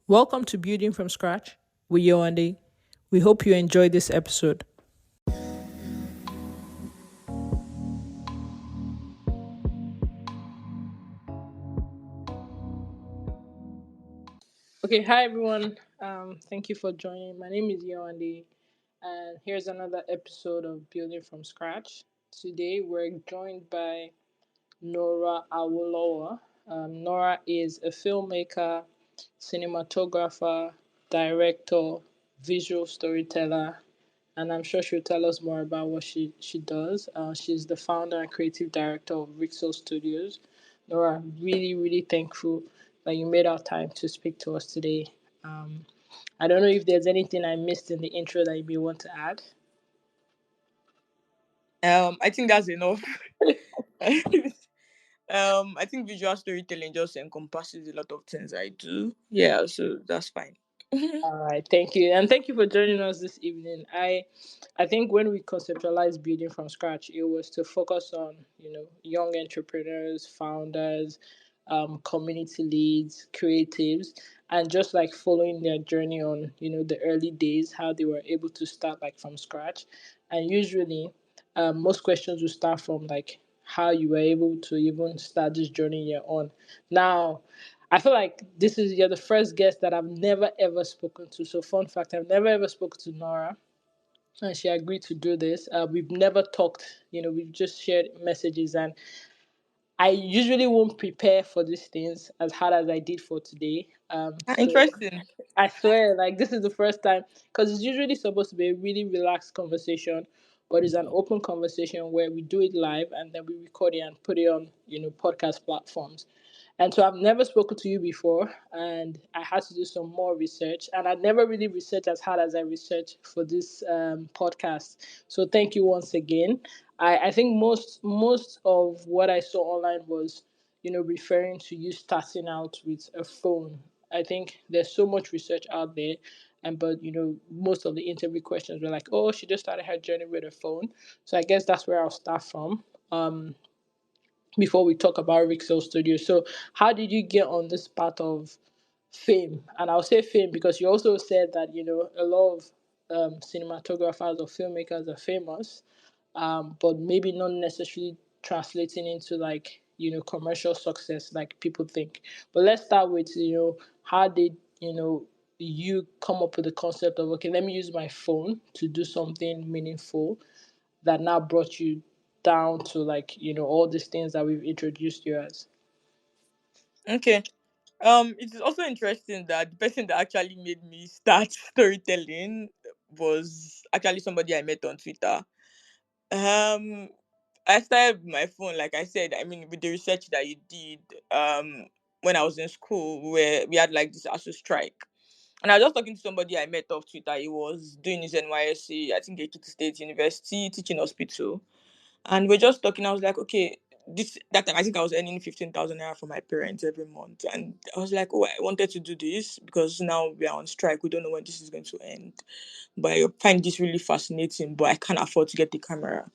Welcome to Building from Scratch with Yoande. We hope you enjoyed this episode. Okay, hi everyone. Thank you for joining. My name is Yoande, and here's another episode of Building from Scratch. Today we're joined by Nora Awolowo. Nora is a filmmaker, cinematographer, director, visual storyteller, and I'm sure she'll tell us more about what she does. She's the founder and creative director of Rixel Studios. Nora, really thankful that you made our time to speak to us today. Um, I don't know if there's anything I missed in the intro that you may want to add. I think that's enough. I think visual storytelling just encompasses a lot of things I do. Yeah, so that's fine. All right, thank you, and thank you for joining us this evening. I think when we conceptualized building from scratch, it was to focus on young entrepreneurs, founders, community leads, creatives, and just like following their journey on the early days, how they were able to start like from scratch, and usually, most questions will start from like how you were able to even start this journey you're on. Now, I feel like you're the first guest that I've never ever spoken to. So fun fact, I've never ever spoken to Nora, and she agreed to do this. We've never talked. We've just shared messages, and I usually won't prepare for these things as hard as I did for today. So Interesting. I swear, like this is the first time because it's usually supposed to be a really relaxed conversation, but it's an open conversation where we do it live and then we record it and put it on podcast platforms. And so I've never spoken to you before, and I had to do some more research. And I never really researched as hard as I researched for this podcast. So thank you once again. I think most of what I saw online was, referring to you starting out with a phone. I think there's so much research out there, and but most of the interview questions were like, oh, she just started her journey with a phone. So I guess that's where I'll start from. Before we talk about Rixel Studios. So, how did you get on this path of fame? And I'll say fame because you also said that a lot of cinematographers or filmmakers are famous, but maybe not necessarily translating into like commercial success like people think. But let's start with how did you come up with the concept of, okay, let me use my phone to do something meaningful that now brought you down to like all these things that we've introduced you as. Okay. It is also interesting that the person that actually made me start storytelling was actually somebody I met on Twitter. Um, I started with my phone, like I said. I mean, with the research that you did, when I was in school, where we had like this ASU strike. And I was just talking to somebody I met off Twitter. He was doing his NYSC, I think Ekiti State University, teaching hospital. And we're just talking. I was like, okay, this that time I think I was earning 15,000 naira for my parents every month. And I was like, oh, I wanted to do this because now we are on strike. We don't know when this is going to end. But I find this really fascinating, but I can't afford to get the camera.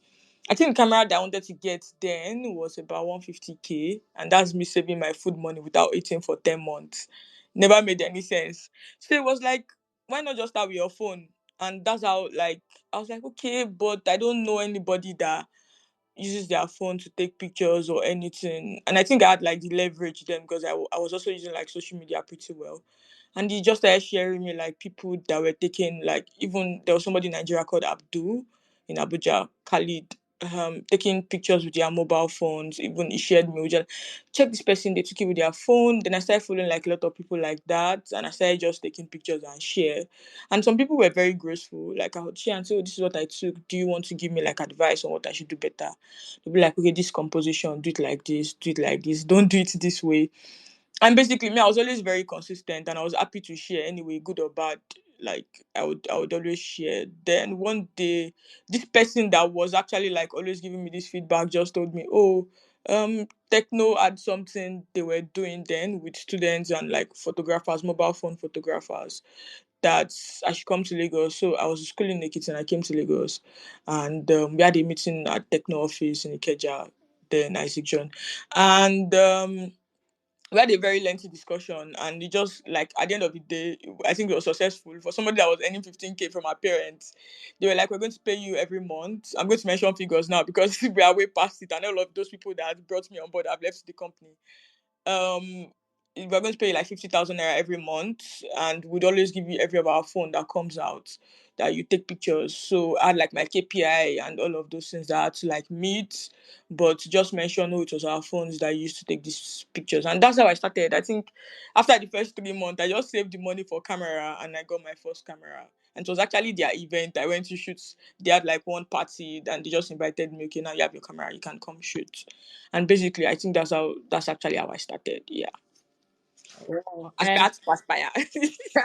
I think the camera that I wanted to get then was about 150K, and that's me saving my food money without eating for 10 months. Never made any sense. So it was like, why not just start with your phone? And that's how, like, I was like, okay, but I don't know anybody that uses their phone to take pictures or anything. And I think I had like the leverage then because I was also using like social media pretty well. And he just started sharing me like people that were taking, like, even there was somebody in Nigeria called Abdul in Abuja, Khalid, taking pictures with their mobile phones. Even he shared me with just check this person, they took it with their phone. Then I started following like a lot of people like that, and I started just taking pictures and share. And some people were very graceful. Like I would share and say, oh, this is what I took. Do you want to give me like advice on what I should do better? They'll be like, okay, this composition, do it like this, don't do it this way. And basically, me, I was always very consistent, and I was happy to share anyway, good or bad. Like I would always share. Then one day, this person that was actually like always giving me this feedback just told me, oh, Techno had something they were doing then with students and like photographers, mobile phone photographers, that I should come to Lagos. So I was in school in Ekiti and I came to Lagos, and we had a meeting at Techno office in Ikeja, then Isaac John, and we had a very lengthy discussion, and it just like at the end of the day, I think it was successful for somebody that was earning 15K from our parents. They were like, we're going to pay you every month. I'm going to mention figures now because we are way past it, and all of those people that brought me on board have left the company. um we're going to pay you like 50,000 naira every month, and we'd always give you every of our phone that comes out that you take pictures. So I had like my KPI and all of those things that I had to like meet, but just mention, oh, it was our phones that used to take these pictures. And that's how I started. I think after the first 3 months, I just saved the money for camera and I got my first camera. And it was actually their event. I went to shoot. They had like one party and they just invited me. Okay, now you have your camera, you can come shoot. And basically, I think that's actually how I started. Yeah, Wow. And aspire to aspire.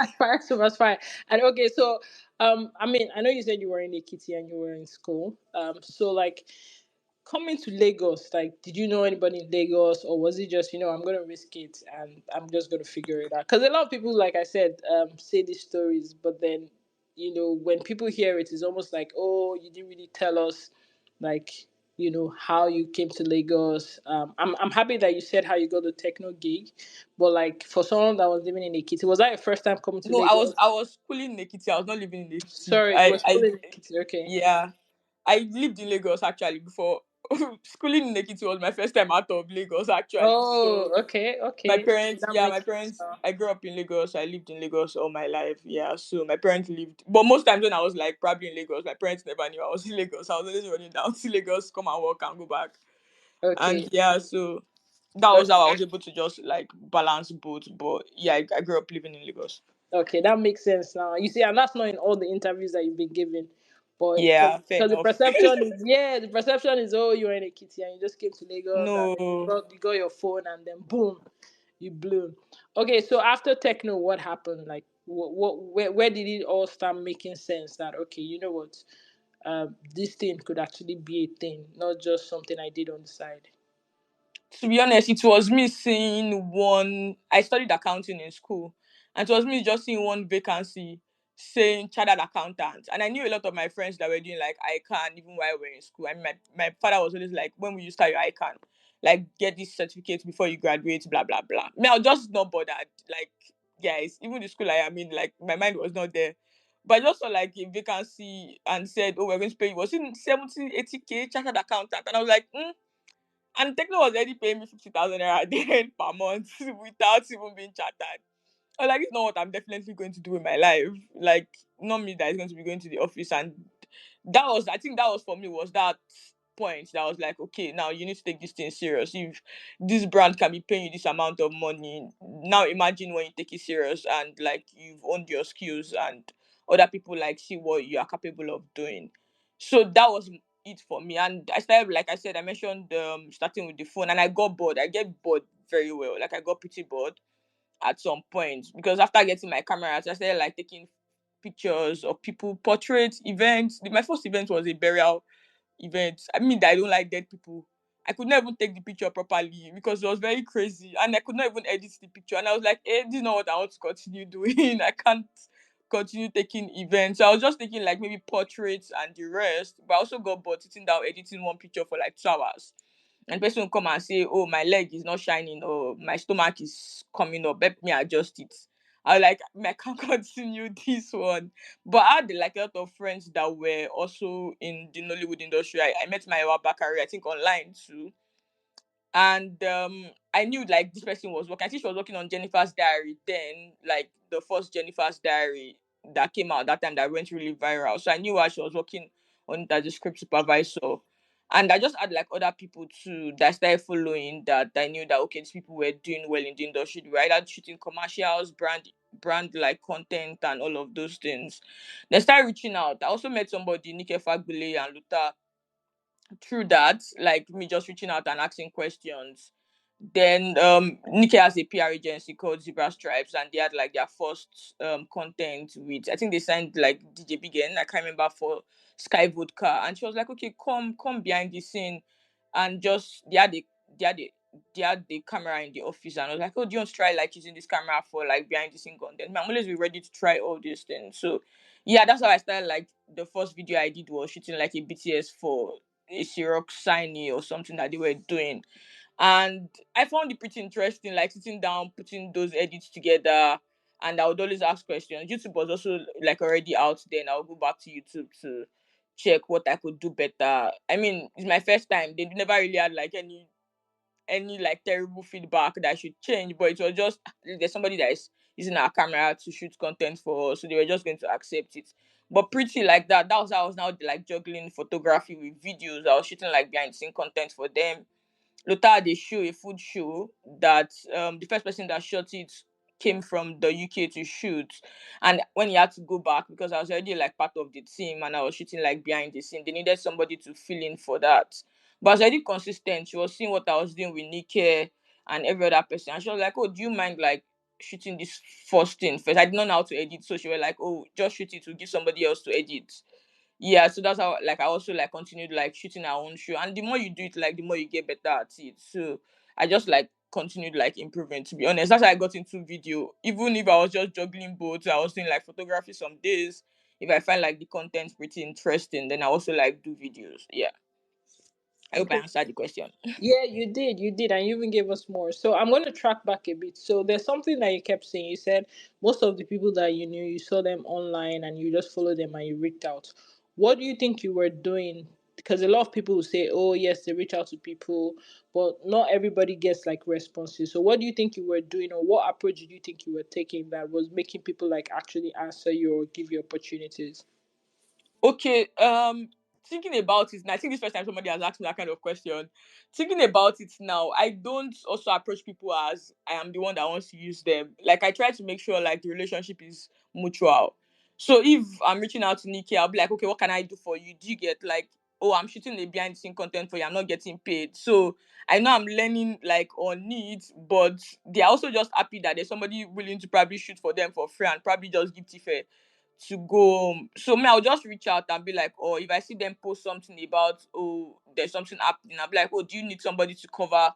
aspire to aspire. And okay, so I mean, I know you said you were in Ekiti and you were in school. So like coming to Lagos, like, did you know anybody in Lagos, or was it just, I'm gonna risk it and I'm just gonna figure it out? Because a lot of people, like I said, say these stories, but then, when people hear it, it's almost like, oh, you didn't really tell us, like, how you came to Lagos. I'm happy that you said how you got the techno gig, but like for someone that was living in Ekiti, was that your first time coming to No, I was Lagos? I was schooling in Ekiti. I was not living in Ekiti. Sorry, you were still in Ekiti. Okay. Yeah, I lived in Lagos actually before. Schooling in Ekiti was my first time out of Lagos actually. So Oh, okay, my okay. parents, That yeah, my makes sense parents. now. I grew up in Lagos. I lived in Lagos all my life. Yeah, so my parents lived, but most times when I was like probably in Lagos, my parents never knew I was in Lagos. I was always running down to Lagos, come and work and go back. And Okay. yeah, so that was how I was able to just like balance both. But yeah, I grew up living in Lagos. Okay, that makes sense now. You see, and that's not in all the interviews that you've been given, but Yeah, fair because the enough. perception is, yeah, the perception is, oh, you're in a kitty and you just came to Lagos and then No. you got your phone and then boom, you blew. Okay, so after techno, what happened? Like, where did it all start making sense? That okay, you know what, this thing could actually be a thing, not just something I did on the side. To be honest, it was me seeing one. I studied accounting in school, and it was me just seeing one vacancy saying chartered accountant. And I knew a lot of my friends that were doing like ICANN even while we were in school. I mean, my father was always like, when will you start your ICANN? Like, get this certificate before you graduate, blah, blah, blah. Me, I was just not bothered. Like, guys, even the school I am in, like, my mind was not there. But I just saw like a vacancy and said, oh, we're going to pay you. Was it 70, 80K chartered accountant? And I was like, and Techno was already paying me 50,000 naira then per month without even being chatted. I was like, it's not what I'm definitely going to do in my life. Like, not me that is going to be going to the office. And I think that was for me, was that point that was like, okay, now you need to take this thing serious. If this brand can be paying you this amount of money, now imagine when you take it serious and like you've owned your skills and other people like see what you are capable of doing. So that was it for me. And I started, like I said, I mentioned starting with the phone, and I got bored. I get bored very well. Like I got pretty bored at some point because after getting my camera, I started like taking pictures of people, portraits, events. My first event was a burial event. I mean, I don't like dead people. I could not even take the picture properly because it was very crazy, and I could not even edit the picture. And I was like, "Hey, this is not what I want to continue doing. I can't continue taking events." So I was just taking like maybe portraits and the rest. But I also got bored sitting down editing one picture for like 2 hours. And the person will come and say, oh, my leg is not shining or my stomach is coming up, let me adjust it. I was like, I can't continue this one. But I had like a lot of friends that were also in the Nollywood industry. I met my Bakari, I think online too. And I knew like this person was working. I think she was working on Jennifer's Diary then, like the first Jennifer's Diary that came out that time that went really viral. So I knew her. She was working on that, the script supervisor. And I just had like other people too that I started following, that I knew that okay, these people were doing well in the industry. They were either shooting commercials, brand like content and all of those things. They started reaching out. I also met somebody, Nike Fagbule and Luther, through that, like me just reaching out and asking questions. Then Nikki has a PR agency called Zebra Stripes, and they had like their first content with, I think they signed like DJ Begin, I can't remember, for Sky Vodka. And she was like, okay, come behind the scene. And just they had the they had the camera in the office, and I was like, oh, do you want to try like using this camera for like behind the scene content? I'm always be ready to try all these things. So yeah, that's how I started. Like the first video I did was shooting like a BTS for a Xerox signee or something that they were doing. And I found it pretty interesting, like sitting down, putting those edits together. And I would always ask questions. YouTube was also like already out there, and I'll go back to YouTube to check what I could do better. I mean, it's my first time. They never really had like any like terrible feedback that I should change, but it was just there's somebody that is using our camera to shoot content for us, so they were just going to accept it. But pretty like that. That was how I was now like juggling photography with videos. I was shooting like behind the scene content for them. Lota they show a food show that the first person that shot it came from the UK to shoot, and when he had to go back because I was already like part of the team and I was shooting like behind the scene, they needed somebody to fill in for that. But I was already consistent. She was seeing what I was doing with Nike and every other person, and she was like, "Oh, do you mind like shooting this first thing first?" I did not know how to edit, so she was like, "Oh, just shoot it to give somebody else to edit." Yeah, so that's how like I also like continued like shooting our own show, and the more you do it, like the more you get better at it. So I just like continued like improving, to be honest. That's how I got into video. Even if I was just juggling both, I was doing like photography some days. If I find like the content pretty interesting, then I also like do videos. Yeah, I hope I Okay. answered the question. Yeah, you did, and you even gave us more. So I'm going to track back a bit. So there's something that you kept saying. You said most of the people that you knew, you saw them online, and you just followed them and you reached out. What do you think you were doing? Because a lot of people will say, "Oh, yes, they reach out to people," but not everybody gets like responses. So what do you think you were doing, or what approach did you think you were taking that was making people like actually answer you or give you opportunities? Okay, thinking about it, and I think this first time somebody has asked me that kind of question. Thinking about it now, I don't also approach people as I am the one that wants to use them. Like I try to make sure like the relationship is mutual. So if I'm reaching out to Nikki, I'll be like, okay, what can I do for you? Do you get like, oh, I'm shooting a behind the scene content for you, I'm not getting paid. So I know I'm learning like on needs, but they're also just happy that there's somebody willing to probably shoot for them for free and probably just give Tifa to go home. So me, I'll just reach out and be like, oh, if I see them post something about, oh, there's something happening, I'll be like, oh, do you need somebody to cover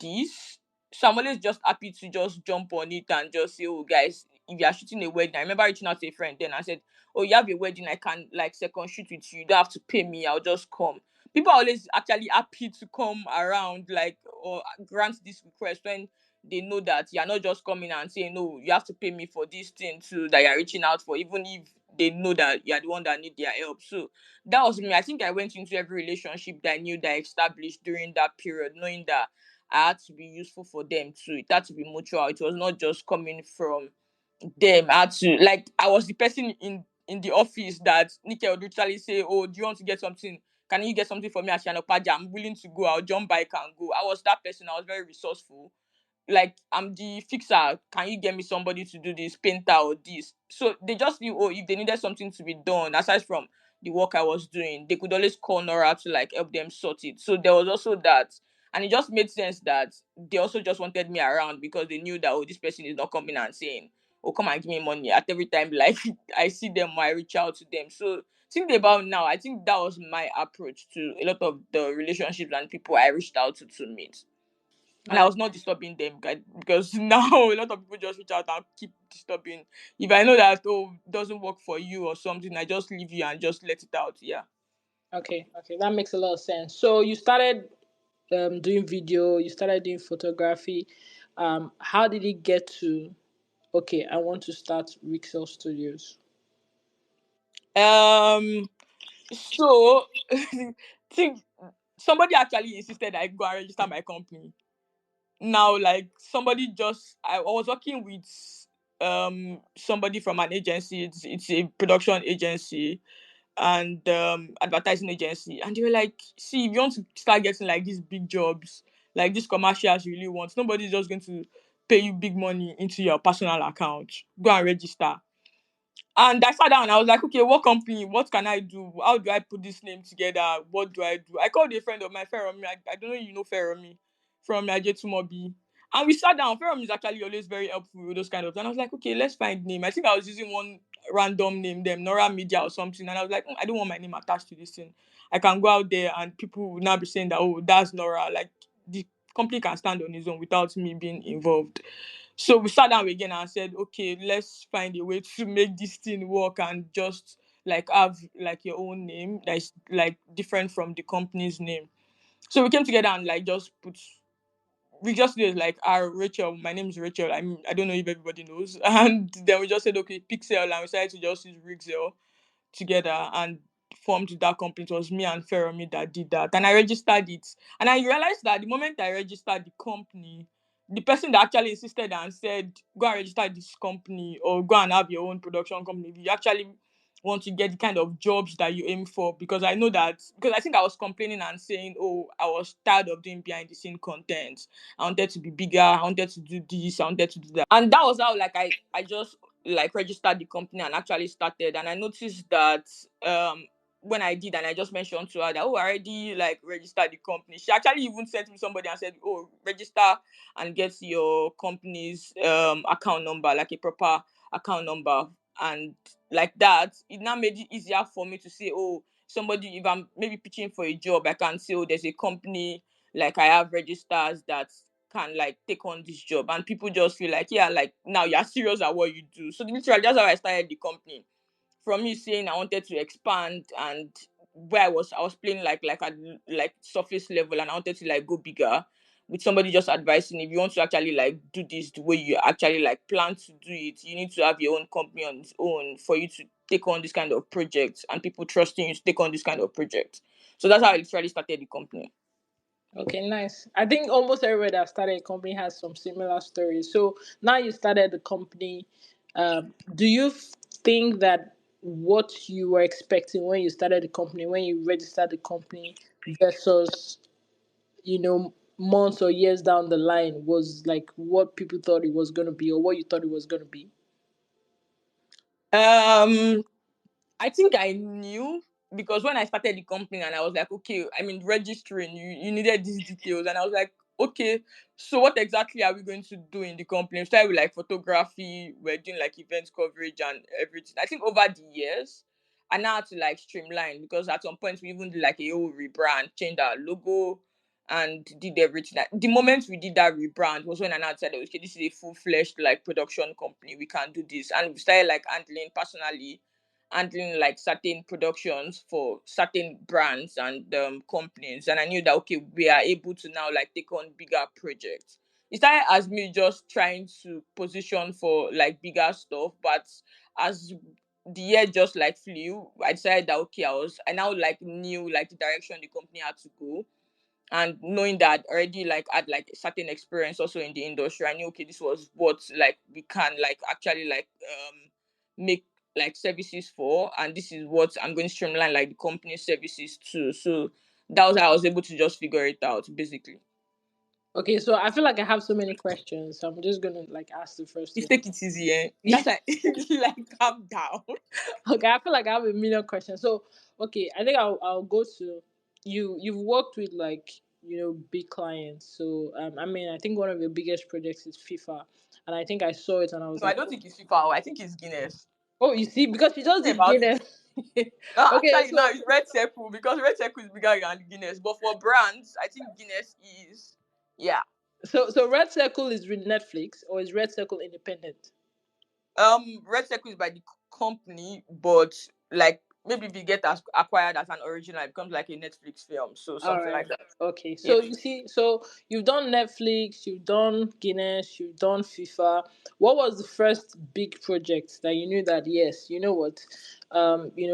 this? So I'm always just happy to just jump on it and just say, oh, guys, if you are shooting a wedding, I remember reaching out to a friend then I said, oh, you have a wedding, I can like second shoot with you. You don't have to pay me, I'll just come. People are always actually happy to come around, like, or grant this request when they know that you're not just coming and saying, no, you have to pay me for this thing too that you're reaching out for, even if they know that you're the one that need their help. So that was me. I think I went into every relationship that I knew that I established during that period, knowing that I had to be useful for them too. It had to be mutual. It was not just coming from them. I had to like I was the person in the office that Nika would literally say, oh, do you want to get something? Can you get something for me at Shanopaja? I'm willing to go. I'll jump bike and go. I was that person. I was very resourceful, like I'm the fixer. Can you get me somebody to do this, painter or this? So they just knew, oh, if they needed something to be done aside from the work I was doing, they could always call Nora to like help them sort it. So there was also that. And it just made sense that they also just wanted me around because they knew that, oh, this person is not coming and saying, oh, come and give me money at every time like I see them or I reach out to them. So thinking about now, I think that was my approach to a lot of the relationships and people I reached out to meet. And I Nice. was not disturbing them because now a lot of people just reach out and keep disturbing. If I know that, oh, doesn't work for you or something, I just leave you and just let it out. Yeah. Okay, okay, that makes a lot of sense. So you started doing video, you started doing photography. How did it get to, okay, I want to start Rixel Studios? Um. So, think somebody actually insisted I go and register my company. Now, like somebody just, I was working with somebody from an agency. It's a production agency and advertising agency, and they were like, see, if you want to start getting like these big jobs, like these commercials you really want, nobody's just going to pay you big money into your personal account. Go and register. And I sat down and I was like, okay, what company? What can I do? How do I put this name together? What do I do? I called a friend of mine, Feromi. I don't know if you know Feromi from Ajetumobi. And we sat down. Feromi is actually always very helpful with those kind of things. And I was like, okay, let's find name. I think I was using one random name, them Nora Media or something. And I was like, I don't want my name attached to this thing. I can go out there and people will now be saying that, oh, that's Nora. Like the company can stand on its own without me being involved. So we sat down again and said, okay, let's find a way to make this thing work and just like have like your own name that's like different from the company's name. So we came together and like just put we just did like our Rachel. My name is Rachel. I don't know if everybody knows. And then we just said okay, Pixel, and we decided to just use Rixel together and formed that company. It was me and Feromi that did that. And I registered it. And I realized that the moment I registered the company, the person that actually insisted and said, go and register this company or go and have your own production company, if you actually want to get the kind of jobs that you aim for. Because I know that, because I think I was complaining and saying, oh, I was tired of doing behind the scene content. I wanted to be bigger. I wanted to do this. I wanted to do that. And that was how like I just like registered the company and actually started. And I noticed that when I did, and I just mentioned to her that, oh, I already like registered the company. She actually even sent me somebody and said, oh, register and get your company's account number, like a proper account number. And like that, it now made it easier for me to say, oh, somebody, if I'm maybe pitching for a job, I can say, oh, there's a company like I have registers that can like take on this job, and people just feel like, yeah, like now you're serious at what you do. So literally that's how I started the company. From me saying I wanted to expand, and where I was playing like at like surface level, and I wanted to like go bigger, with somebody just advising, if you want to actually like do this the way you actually like plan to do it, you need to have your own company on its own for you to take on this kind of project, and people trusting you to take on this kind of project. So that's how I literally started the company. Okay, nice. I think almost everybody that started a company has some similar stories. So now you started the company. Do you think that what you were expecting when you started the company, when you registered the company, versus months or years down the line, was like what people thought it was going to be, or what you thought it was going to be? um I think I knew, because when I started the company and I was like, okay, I mean, registering, you needed these details. And I was like, okay, so what exactly are we going to do in the company? We started with like photography, we're doing like event coverage and everything. I think over the years, I now had to like streamline, because at some point we even did like a whole rebrand, changed our logo and did everything. Like, the moment we did that rebrand was when I now said, okay, this is a full-fledged like production company. We can do this. And we started like handling like certain productions for certain brands and companies. And I knew that okay, we are able to now like take on bigger projects. It started as me just trying to position for like bigger stuff, but as the year just like flew, I decided that okay, I now like knew like the direction the company had to go. And knowing that I already like had like a certain experience also in the industry, I knew okay, this was what like we can like actually like make like services for, and this is what I'm going to streamline like the company services too. So that was how I was able to just figure it out basically. Okay, so I feel like I have so many questions, so I'm just gonna like ask the first Just one. take it easy, eh? That's like like calm down. Okay, I feel like I have a million questions. So, okay, I think I'll go to you. You've worked with like big clients. So, I mean, I think one of your biggest projects is FIFA, and I think I saw it and I was No, I like, don't think it's FIFA. I think it's Guinness. oh, you see, because she just Think did about it. Guinness. Okay, Actually, no, so it's Red Circle, because Red Circle is bigger than Guinness. But for brands, I think Guinness is, yeah. so Red Circle is with Netflix, or is Red Circle independent? Red Circle is by the company, but like maybe if it get acquired as an original, it becomes like a Netflix film, so All something right. like that. Okay. Yeah. So you see, so you've done Netflix, you've done Guinness, you've done FIFA. What was the first big project that you knew that yes, you know what,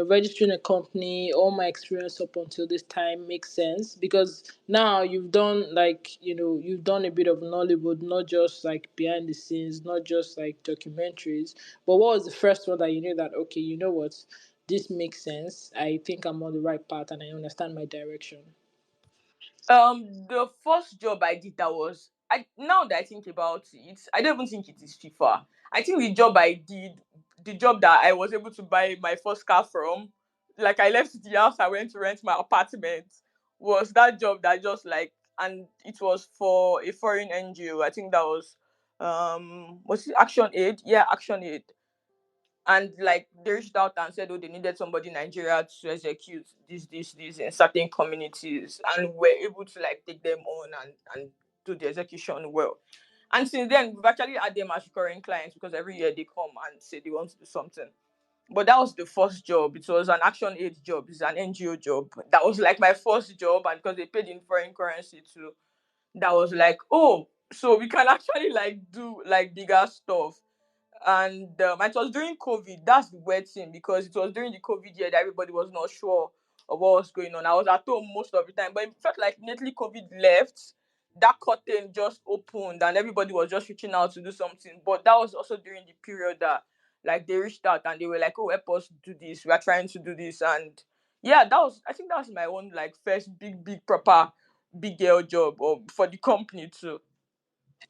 registering a company, all my experience up until this time makes sense because now you've done like you've done a bit of Nollywood, not just like behind the scenes, not just like documentaries. But what was the first one that you knew that okay, you know what, this makes sense. I think I'm on the right path and I understand my direction. The first job I did, that was, I now that I think about it, I don't even think it is FIFA. I think the job I did, the job that I was able to buy my first car from, like I left the house, I went to rent my apartment, was that job that just like, and it was for a foreign NGO. I think that was it Action Aid? Yeah, Action Aid. And like they reached out and said, oh, they needed somebody in Nigeria to execute this in certain communities, and we're able to like take them on and do the execution well. And since then, we've actually had them as recurring clients, because every year they come and say they want to do something. But that was the first job. It was an Action Aid job. It's an NGO job. That was like my first job, and because they paid in foreign currency too, that was like, oh. so we can actually like do like bigger stuff. And it was during COVID. That's the weird thing, because it was during the COVID year that everybody was not sure of what was going on. I was at home most of the time, but it felt like immediately COVID left, that curtain just opened and everybody was just reaching out to do something. But that was also during the period that like they reached out and they were like, "Oh, help us do this. We are trying to do this." And yeah, I think that was my own like first big proper big girl job, or for the company too.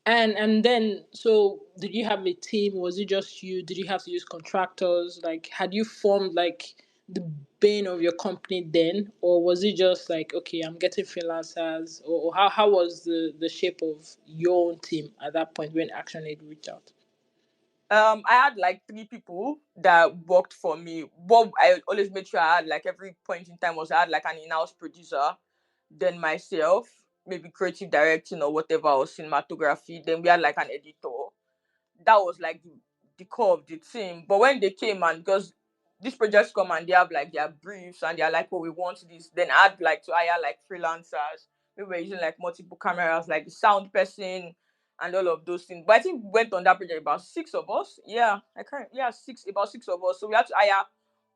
And then, so did you have a team? Was it just you? Did you have to use contractors? Like, had you formed like the bane of your company then, or was it just like, okay, I'm getting freelancers, or how was the shape of your own team at that point when Action Aid reached out? I had like three people that worked for me. What I always made sure I had like every point in time was I had like an in-house producer, then myself, maybe creative directing or whatever, or cinematography. Then we had like an editor. That was like the core of the team. But when they came, and because these projects come and they have like their briefs and they're like, "Oh, we want this," then I had like to hire like freelancers. We were using like multiple cameras, like the sound person and all of those things. But I think we went on that project about six of us. Yeah, I can't. Yeah, about six of us. So we had to hire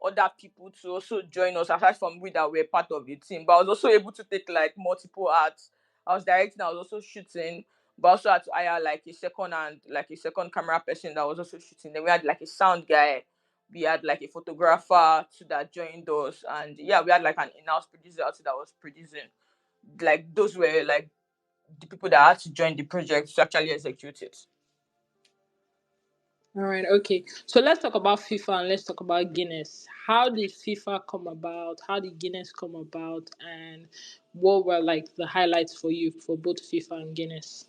other people to also join us aside from we that were part of the team. But I was also able to take like multiple arts. I was directing. I was also shooting, but also had to hire like a second camera person that was also shooting. Then we had like a sound guy. We had like a photographer too that joined us, and yeah, we had like an in-house producer also that was producing. Like those were like the people that had to join the project to actually execute it. All right, okay. So let's talk about FIFA and let's talk about Guinness. How did FIFA come about? How did Guinness come about? And what were like the highlights for you for both FIFA and Guinness?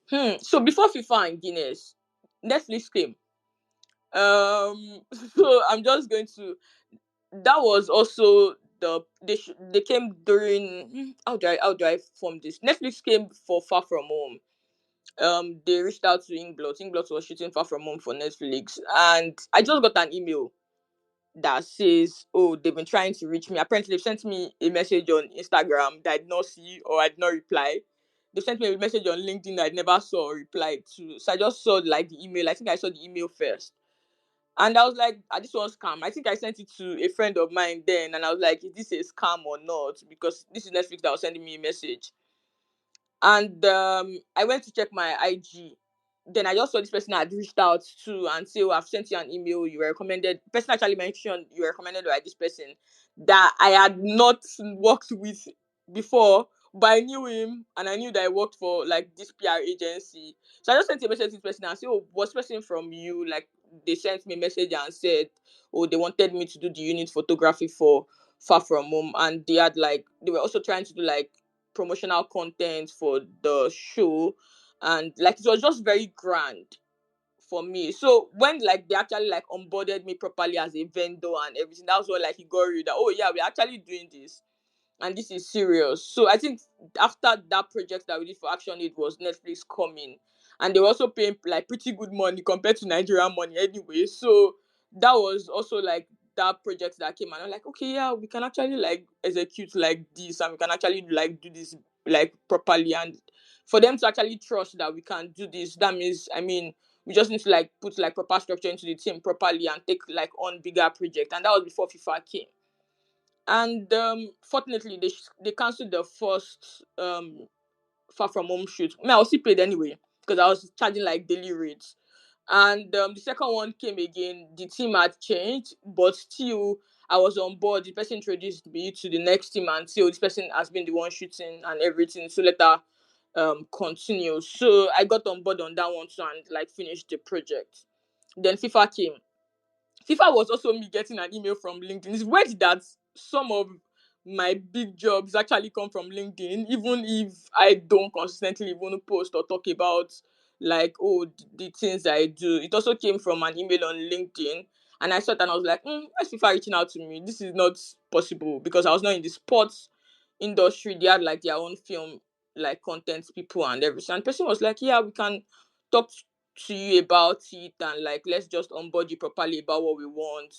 So before FIFA and Guinness, Netflix came. So I'm just going to. That was also they came during how do I form this? Netflix came for Far From Home. They reached out to Inglot. Inglot was shooting Far From Home for Netflix, and I just got an email that says, "Oh, they've been trying to reach me." Apparently, they've sent me a message on Instagram that I did not see or I did not reply. They sent me a message on LinkedIn that I never saw or replied to. So I just saw like the email. I think I saw the email first. And I was like, this was scam. I think I sent it to a friend of mine then, and I was like, is this a scam or not? Because this is Netflix that was sending me a message. And I went to check my IG. Then I just saw this person had reached out to and say, "Oh, I've sent you an email. You were recommended." The person actually mentioned you were recommended by this person that I had not worked with before, but I knew him and I knew that I worked for like this PR agency. So I just sent a message to this person and said, "Oh, was this person from you?" Like they sent me a message and said, "Oh, they wanted me to do the unit photography for Far From Home," and they were also trying to do like promotional content for the show, and like it was just very grand for me. So when like they actually like onboarded me properly as a vendor and everything, that was what like he got rid that, "Oh yeah, we're actually doing this and this is serious." So I think after that project that we did for Action, it was Netflix coming, and they were also paying like pretty good money compared to Nigerian money anyway. So that was also like that project that came, and I'm like, okay, yeah, we can actually like execute like this, and we can actually like do this like properly, and for them to actually trust that we can do this, that means, I mean, we just need to like put like proper structure into the team properly and take like on bigger project, and that was before FIFA came. And fortunately, they cancelled the first Far From Home shoot. I mean, I was still paid anyway because I was charging like daily rates. And the second one came again. The team had changed, but still, I was on board. The person introduced me to the next team and said, "Oh, this person has been the one shooting and everything. So let her continue." So I got on board on that one too and like finished the project. Then FIFA came. FIFA was also me getting an email from LinkedIn. It's weird that some of my big jobs actually come from LinkedIn, even if I don't consistently even post or talk about like, oh, the things that I do. It also came from an email on LinkedIn, and I saw it and I was like, why is FIFA reaching out to me? This is not possible, because I was not in the sports industry. They had like their own film like content people and everything. And the person was like, yeah, we can talk to you about it, and like let's just onboard you properly about what we want.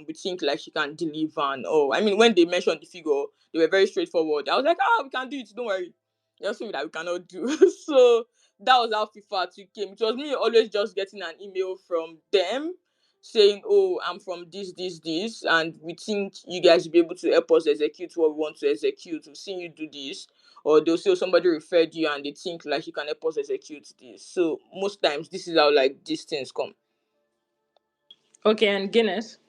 We think like she can deliver, and oh, I mean, when they mentioned the figure, they were very straightforward. I was like, we can do it, don't worry. There's something that we cannot do. So that was how FIFA 2 came. It was me always just getting an email from them saying, "Oh, I'm from this, and we think you guys will be able to help us execute what we want to execute. We've seen you do this." Or they'll say, "Oh, somebody referred you and they think like you can help us execute this." So most times this is how like these things come. Okay, and Guinness.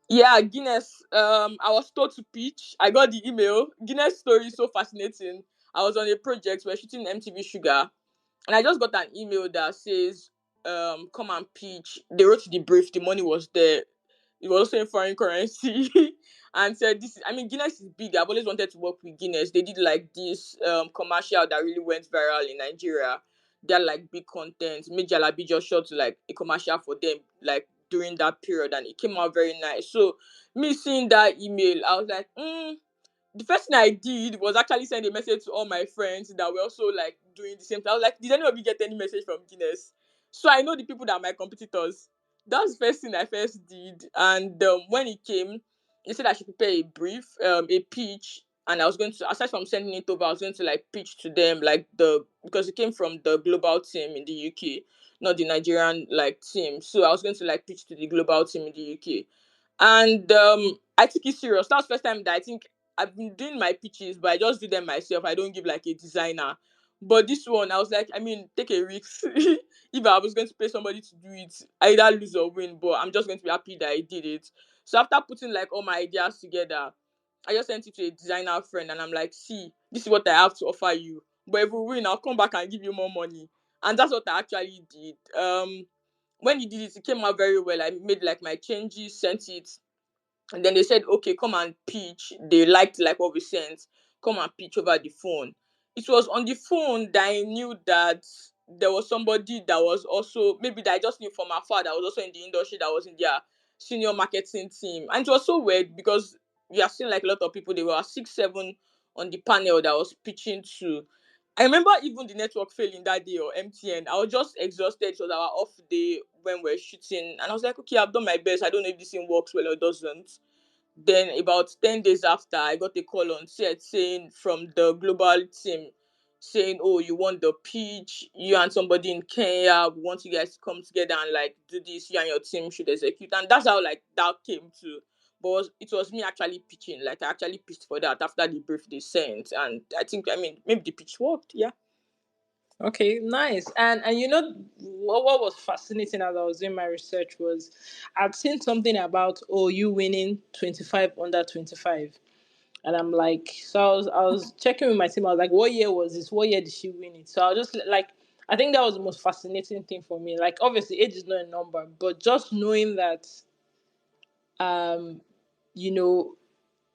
Yeah, Guinness. I was told to pitch. I got the email. Guinness story is so fascinating. I was on a project. We're shooting MTV Sugar, and I just got an email that says, come and pitch. They wrote the brief. The money was there. It was also in foreign currency, and said this. I mean, Guinness is big. I've always wanted to work with Guinness. They did like this commercial that really went viral in Nigeria. They're like big content. Made Jalabi just shot like a commercial for them, like during that period, and it came out very nice. So me seeing that email, I was like, the first thing I did was actually send a message to all my friends that were also like doing the same thing. I was like, did any of you get any message from Guinness? So I know the people that are my competitors. That's the first thing I first did. And when it came, they said I should prepare a brief, a pitch. And I was going to, aside from sending it over, I was going to like pitch to them, like because it came from the global team in the UK, not the Nigerian like team. So I was going to like pitch to the global team in the UK. And I took it serious. That was the first time that I think I've been doing my pitches, but I just do them myself. I don't give like a designer. But this one, I was like, I mean, take a risk. If I was going to pay somebody to do it, I either lose or win, but I'm just going to be happy that I did it. So after putting like all my ideas together, I just sent it to a designer friend and I'm like, see, this is what I have to offer you. But if we win, I'll come back and give you more money. And that's what I actually did. When he did it, it came out very well. I made like my changes, sent it, and then they said, okay, come and pitch. They liked like what we sent. Come and pitch over the phone. It was on the phone that I knew that there was somebody that was also, maybe that I just knew from afar, that was also in the industry, that was in their senior marketing team. And it was so weird because we are seeing like a lot of people, they were 6, 7 on the panel that I was pitching to. I remember even the network failing that day, or MTN. I was just exhausted. It was our off day when we're shooting. And I was like, okay, I've done my best. I don't know if this thing works well or doesn't. Then about 10 days after, I got a call on set saying from the global team saying, "Oh, you want the pitch, you and somebody in Kenya, we want you guys to come together and like do this, you and your team should execute." And that's how like that came to. But it was me actually pitching. Like I actually pitched for that after the brief they sent. And I mean, maybe the pitch worked. Yeah. Okay, nice. And you know what was fascinating as I was doing my research was I'd seen something about, oh, you winning 25 under 25. And I'm like, so I was checking with my team. I was like, what year was this? What year did she win it? So I was just like, I think that was the most fascinating thing for me. Like obviously age is not a number, but just knowing that um, you know,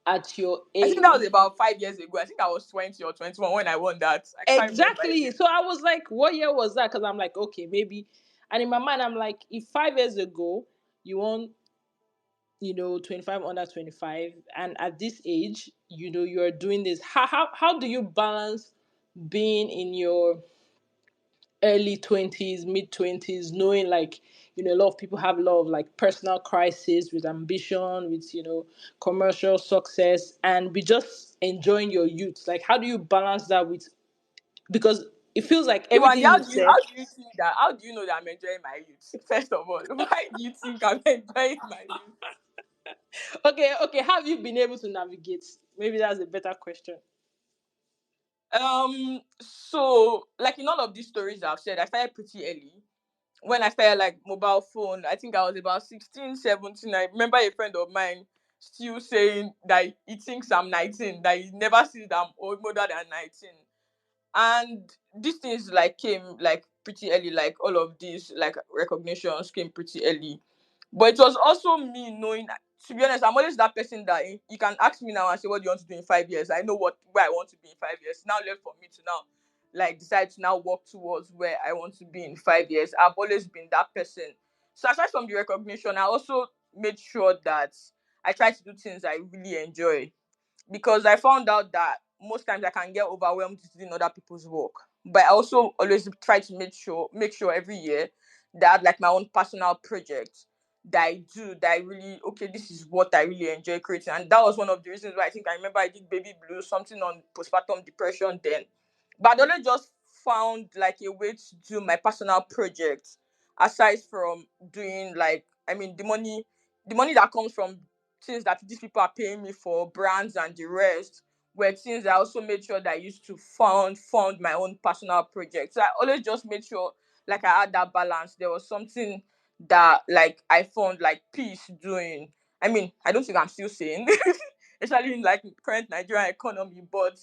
at your I think that was age. about 5 years ago. I think I was 20 or 21 when I won that. I can't remember Exactly. again. So I was like, what year was that? Because I'm like, okay, maybe. And in my mind, I'm like, if 5 years ago you won, 25 under 25, and at this age, you're doing this, how do you balance being in your early 20s, mid 20s, knowing like, a lot of people have a lot of like personal crisis with ambition, with, commercial success, and be just enjoying your youth? Like, how do you balance that with, because it feels like Kiwandi, everything you said. how do you think that how do you know that I'm enjoying my youth? First of all, why do you think I'm enjoying my youth? Okay, okay, how have you been able to navigate? Maybe that's a better question. So like in all of these stories I've said, I started pretty early. When I started like mobile phone, I think I was about 16, 17. I remember a friend of mine still saying that he thinks I'm 19, that he never sees that I'm older than 19. And these things like came like pretty early, like all of these like recognitions came pretty early. But it was also me knowing, to be honest, I'm always that person that you can ask me now and say, what do you want to do in 5 years? I know where I want to be in 5 years. Now left for me to now like decide to now work towards where I want to be in 5 years. I've always been that person. So aside from the recognition, I also made sure that I try to do things I really enjoy, because I found out that most times I can get overwhelmed doing other people's work. But I also always try to make sure every year that I have like my own personal project that I do, that I really, okay, this is what I really enjoy creating. And that was one of the reasons why I think I remember I did baby blues, something on postpartum depression then. But I don't just found like a way to do my personal projects aside from doing like, I mean, the money that comes from things that these people are paying me for, brands and the rest, were things I also made sure that I used to fund my own personal projects. So I always just made sure like I had that balance. There was something that like I found like peace doing. I mean, I don't think I'm still saying, especially in like current Nigerian economy, but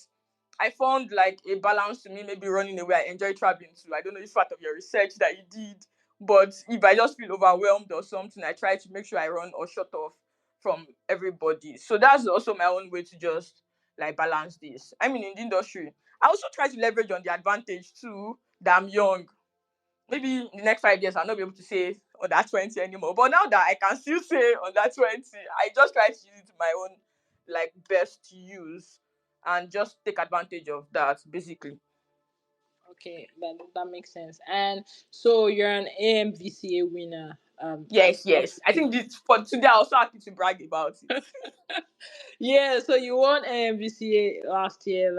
I found like a balance to me, maybe running away. I enjoy traveling too. I don't know if part of your research that you did, but if I just feel overwhelmed or something, I try to make sure I run or shut off from everybody. So that's also my own way to just like balance this. I mean, in the industry, I also try to leverage on the advantage too that I'm young. Maybe in the next 5 years, I'll not be able to say on that 20 anymore. But now that I can still say on that 20, I just try to use it to my own like best use and just take advantage of that basically. Okay, that makes sense. And so you're an AMVCA winner. Yes, Just yes. I think this for today I'm also happy to brag about it. yeah. So you won AMVCA last year,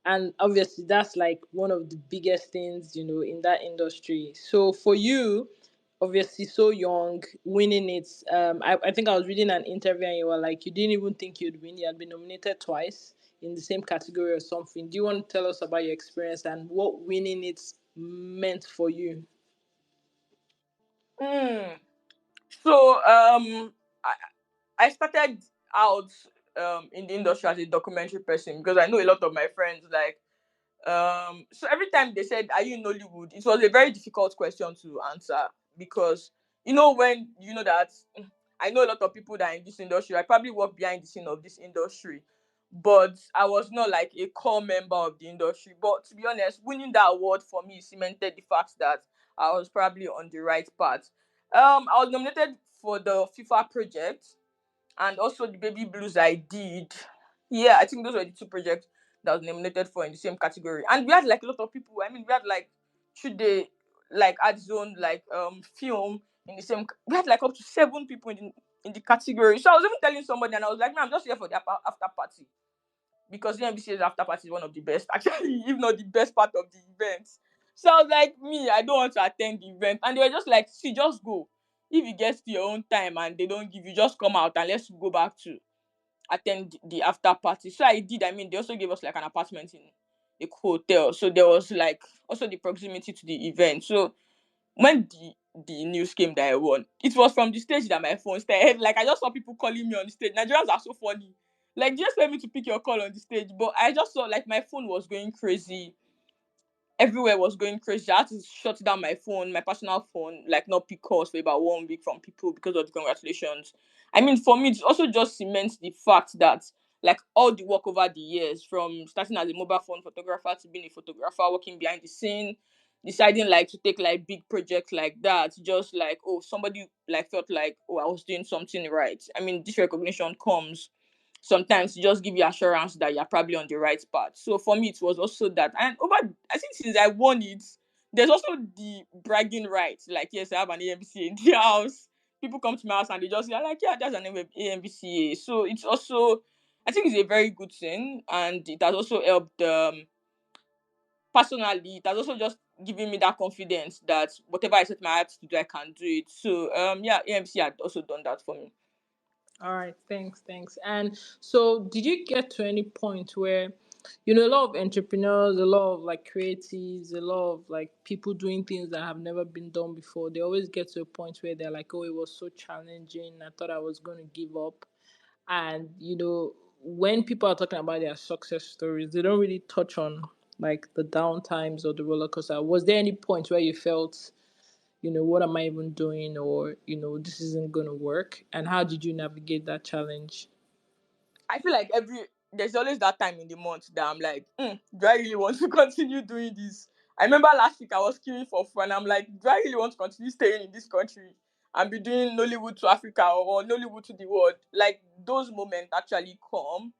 and obviously that's like one of the biggest things in that industry. So for you, obviously so young, winning it. I think I was reading an interview and you were like you didn't even think you'd win. You had been nominated twice in the same category or something. Do you want to tell us about your experience and what winning it meant for you? Hmm. So I, I started out in the industry as a documentary person because I know a lot of my friends like so every time they said, "Are you in Nollywood?" It was a very difficult question to answer because when you know that I know a lot of people that are in this industry. I probably work behind the scene of this industry, but I was not like a core member of the industry. But to be honest, winning that award for me cemented the fact that I was probably on the right path. I was nominated for the FIFA project and also the baby blues I did. Yeah, I think those were the two projects that was nominated for in the same category. And we had like a lot of people. I mean, we had like should they like art zone like film in the same. We had like up to 7 people in the category. So I was even telling somebody, and I was like, "Man, I'm just here for the after party." Because the NBC's after party is one of the best, actually, if not the best part of the event. So I was like, me, I don't want to attend the event. And they were just like, see, just go. If you get to your own time and they don't give you, just come out and let's go back to attend the after party. So I did. I mean, they also gave us like an apartment in a hotel. So there was like also the proximity to the event. So when the news came that I won, it was from the stage that my phone started. Like I just saw people calling me on the stage. Nigerians are so funny. Like just let me to pick your call on the stage, but I just saw like my phone was going crazy. Everywhere was going crazy. I had to shut down my phone, my personal phone, like not pick calls for about 1 week from people because of the congratulations. I mean, for me, it also just cements the fact that like all the work over the years, from starting as a mobile phone photographer to being a photographer, working behind the scene, deciding like to take like big projects like that, just like oh somebody like felt like oh I was doing something right. I mean, this recognition comes sometimes to just give you assurance that you're probably on the right path. So for me, it was also that. And over, I think since I won it, there's also the bragging right. Like, yes, I have an AMBCA in the house. People come to my house and they just say, like, yeah, that's an AMBCA. So it's also, I think it's a very good thing. And it has also helped, personally, it has also just given me that confidence that whatever I set my heart to do, I can do it. So, yeah, AMC had also done that for me. All right, thanks. And so, did you get to any point where, a lot of entrepreneurs, a lot of like creatives, a lot of like people doing things that have never been done before, they always get to a point where they're like, oh, it was so challenging. I thought I was going to give up. And, when people are talking about their success stories, they don't really touch on like the down times or the roller coaster. Was there any point where you felt, what am I even doing? Or, this isn't going to work. And how did you navigate that challenge? I feel like there's always that time in the month that I'm like, do I really want to continue doing this? I remember last week I was queuing for fun. I'm like, do I really want to continue staying in this country and be doing Nollywood to Africa or Nollywood to the world? Like those moments actually come.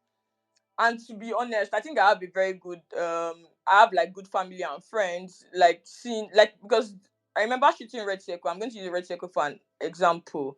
And to be honest, I think I have a very good I have like good family and friends. Like seeing like because I remember shooting Red Circle. I'm going to use Red Circle for an example.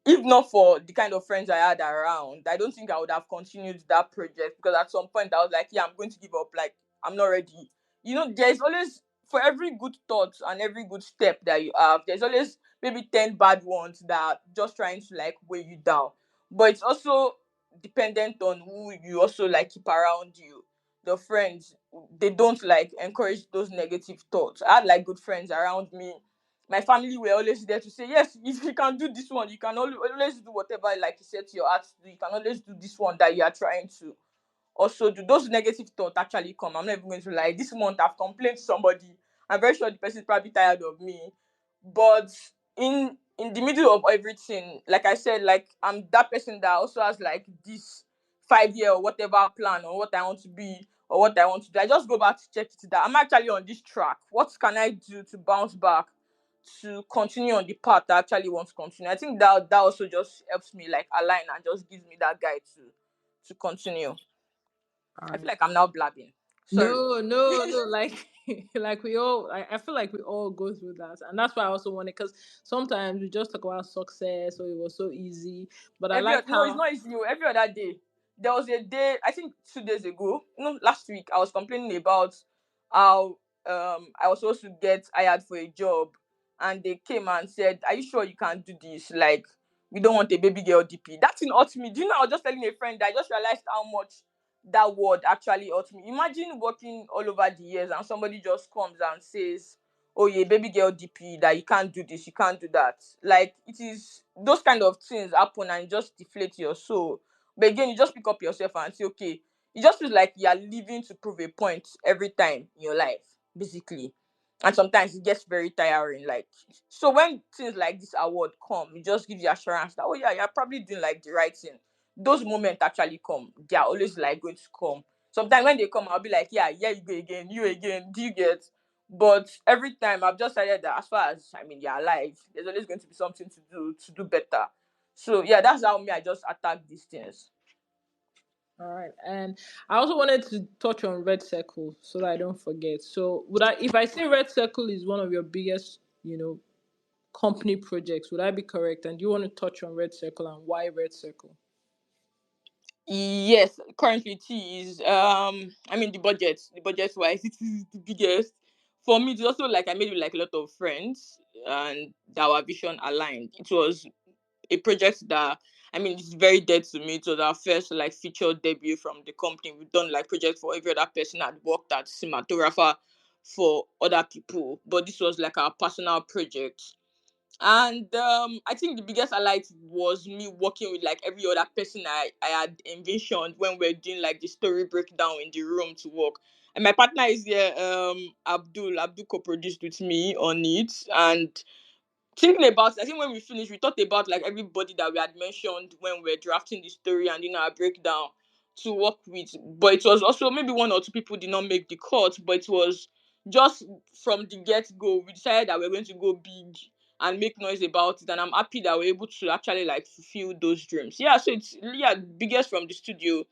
If not for the kind of friends I had around, I don't think I would have continued that project because at some point I was like, yeah, I'm going to give up. Like, I'm not ready. there's always, for every good thought and every good step that you have, there's always maybe 10 bad ones that are just trying to like weigh you down. But it's also dependent on who you also like keep around you. The friends, they don't like encourage those negative thoughts. I had like good friends around me. My family were always there to say, yes, if you can do this one, you can always do whatever like you said to your heart to do. You can always do this one that you are trying to. Also, do those negative thoughts actually come? I'm not even going to lie. This month I've complained to somebody. I'm very sure the person is probably tired of me. But in the middle of everything, like I said, like I'm that person that also has like this 5 year or whatever plan on what I want to be or what I want to do. I just go back to check it that I'm actually on this track. What can I do to bounce back, to continue on the path I actually want to continue? I think that also just helps me like align and just gives me that guide to continue. All I feel right. like I'm now blabbing. Sorry. No, no, no. Like, like we all. I feel like we all go through that, and that's why I also wanted. Because sometimes we just talk about success, or it was so easy. But I like No, it's how. not easy. Every other day, there was a day. I think 2 days ago. No, last week I was complaining about how I was supposed to get hired for a job, and they came and said, "Are you sure you can do this? Like, we don't want a baby girl DP." That thing hurt me. Do you know? I was just telling a friend that I just realized how much that word actually hurt me. Imagine working all over the years and somebody just comes and says, "Oh yeah, baby girl DP, that you can't do this, you can't do that." Like, it is those kind of things happen and just deflate your soul. But again, you just pick up yourself and say, okay, it just feels like you're living to prove a point every time in your life, basically. And sometimes it gets very tiring. Like, so when things like this award come, it just gives you assurance that, oh yeah, you're probably doing like the right thing. Those moments actually come. They are always like going to come. Sometimes when they come, I'll be like, yeah, yeah, you go again, you again, do you get? But every time I've just decided that as far as I mean you're alive, there's always going to be something to do better. So yeah, that's how me I just attack these things. All right, and I also wanted to touch on red circle so that I don't forget. So, would I, if I say red circle is one of your biggest, company projects, would I be correct? And do you want to touch on red circle and why red circle? Yes, currently it is. I mean the budget wise, it is the biggest. For me, it's also like I made with like a lot of friends, and our vision aligned. It was a project that, I mean, it's very dead to me. It was our first like feature debut from the company. We've done like projects for every other person that worked as cinematographer for other people, but this was like our personal project. And I think the biggest highlight was me working with like every other person I had envisioned when we are doing like the story breakdown in the room to work. And my partner is here, Abdul. Abdul co-produced with me on it. And thinking about it, I think when we finished, we thought about like everybody that we had mentioned when we were drafting the story and our breakdown to work with. But it was also maybe one or two people did not make the cut, but it was just from the get go, we decided that we are going to go big and make noise about it. And I'm happy that we're able to actually like fulfill those dreams. Yeah, so it's yeah, biggest from the studio.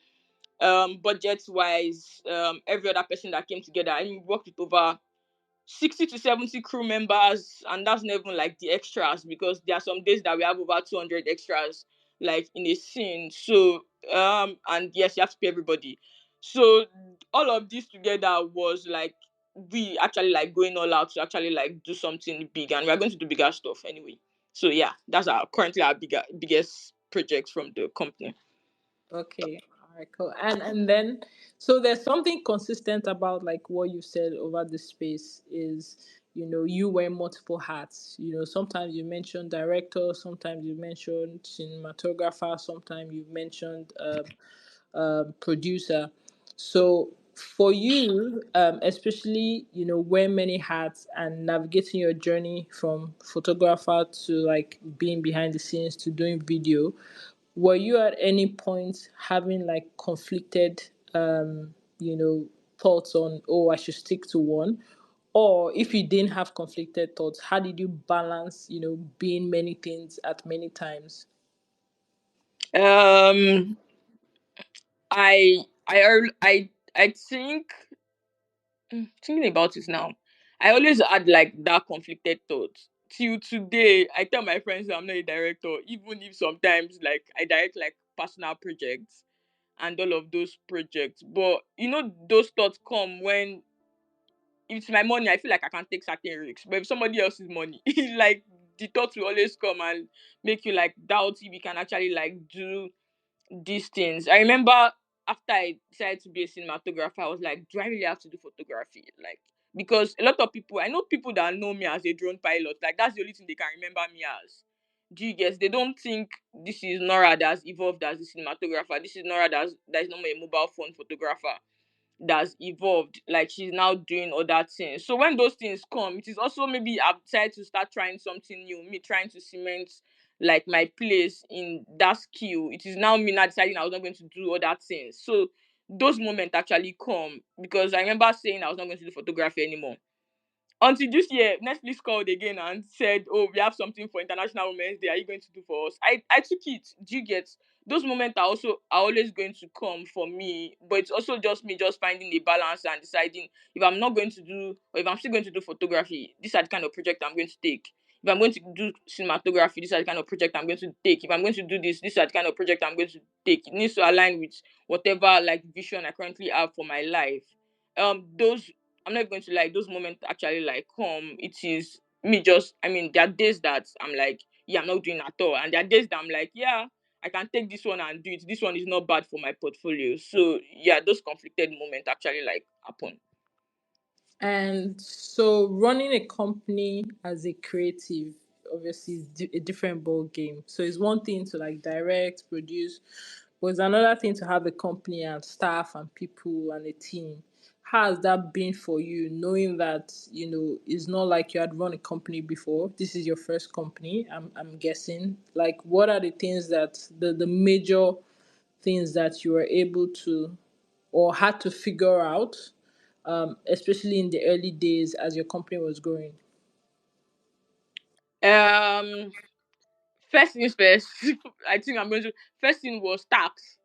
Budget wise, every other person that came together. I mean, we worked with over 60 to 70 crew members, and that's not even like the extras, because there are some days that we have over 200 extras like in a scene. So and yes, you have to pay everybody. So all of this together was like we actually like going all out to actually like do something big, and we're going to do bigger stuff anyway. So yeah, that's our currently our biggest project from the company. Okay. All right, cool. And then, so there's something consistent about like what you said over the space is, you wear multiple hats. Sometimes you mention director, sometimes you mentioned cinematographer, sometimes you mentioned producer. So for you, especially, wear many hats and navigating your journey from photographer to like being behind the scenes to doing video, were you at any point having like conflicted, you know, thoughts on, oh, I should stick to one? Or if you didn't have conflicted thoughts, how did you balance, being many things at many times? Um, I think thinking about it now, I always had like that conflicted thoughts. Till today, I tell my friends that I'm not a director, even if sometimes like I direct like personal projects and all of those projects. But those thoughts come when if it's my money, I feel like I can take certain risks. But if somebody else's money, like the thought will always come and make you like doubt if you can actually like do these things. I remember after I decided to be a cinematographer, I was like, do I really have to do photography? Like, because a lot of people, I know people that know me as a drone pilot, like that's the only thing they can remember me as. Do you guess? They don't think this is Nora that's evolved as a cinematographer. This is Nora that is not a mobile phone photographer that's evolved. Like she's now doing other things. So when those things come, it is also maybe I've decided to start trying something new, me trying to cement like my place in that skill. It is now me not deciding I was not going to do other things. So those moments actually come because I remember saying I was not going to do photography anymore. Until this year, Netflix called again and said, "Oh, we have something for International Women's Day. Are you going to do for us?" I took it. Do you get? Those moments are always going to come for me, but it's also just me just finding a balance and deciding if I'm not going to do or if I'm still going to do photography, these are the kind of project I'm going to take. If I'm going to do cinematography, these are the kind of project I'm going to take. If I'm going to do this, these are the kind of project I'm going to take. It needs to align with whatever like vision I currently have for my life. Those I'm not going to like those moments actually like come. It is me just I mean there are days that I'm like, yeah, I'm not doing at all. And there are days that I'm like, yeah, I can take this one and do it. This one is not bad for my portfolio. So yeah, those conflicted moments actually like happen. And so running a company as a creative obviously is a different ball game. So it's one thing to like direct, produce, but it's another thing to have a company and staff and people and a team. How has that been for you, knowing that, it's not like you had run a company before? This is your first company, I'm guessing. Like, what are the things that the major things that you were able to or had to figure out, especially in the early days as your company was growing? Um First things first, I think I'm going to first thing was tax.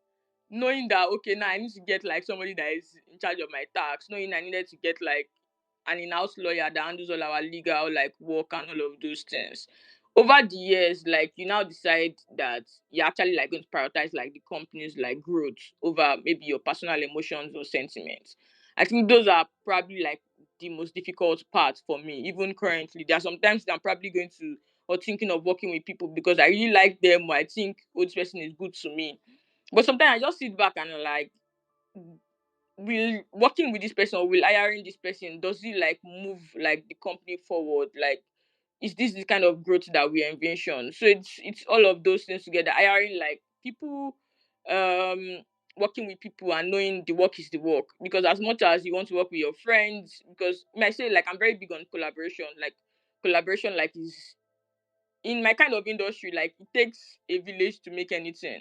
Knowing that okay now I need to get like somebody that is in charge of my tax, knowing I needed to get like an in-house lawyer that handles all our legal like work and all of those things. Over the years, like you now decide that you're actually like going to prioritize like the company's like growth over maybe your personal emotions or sentiments. I think those are probably like the most difficult part for me. Even currently, there are sometimes that I'm probably going to or thinking of working with people because I really like them or I think oh this person is good to me. But sometimes I just sit back and like, will working with this person or will hiring this person, does it like move like the company forward? Like, is this the kind of growth that we envision? So it's all of those things together. Hiring like people, um, working with people and knowing the work is the work. Because as much as you want to work with your friends, because I say like I'm very big on collaboration. Like collaboration like is in my kind of industry, like it takes a village to make anything.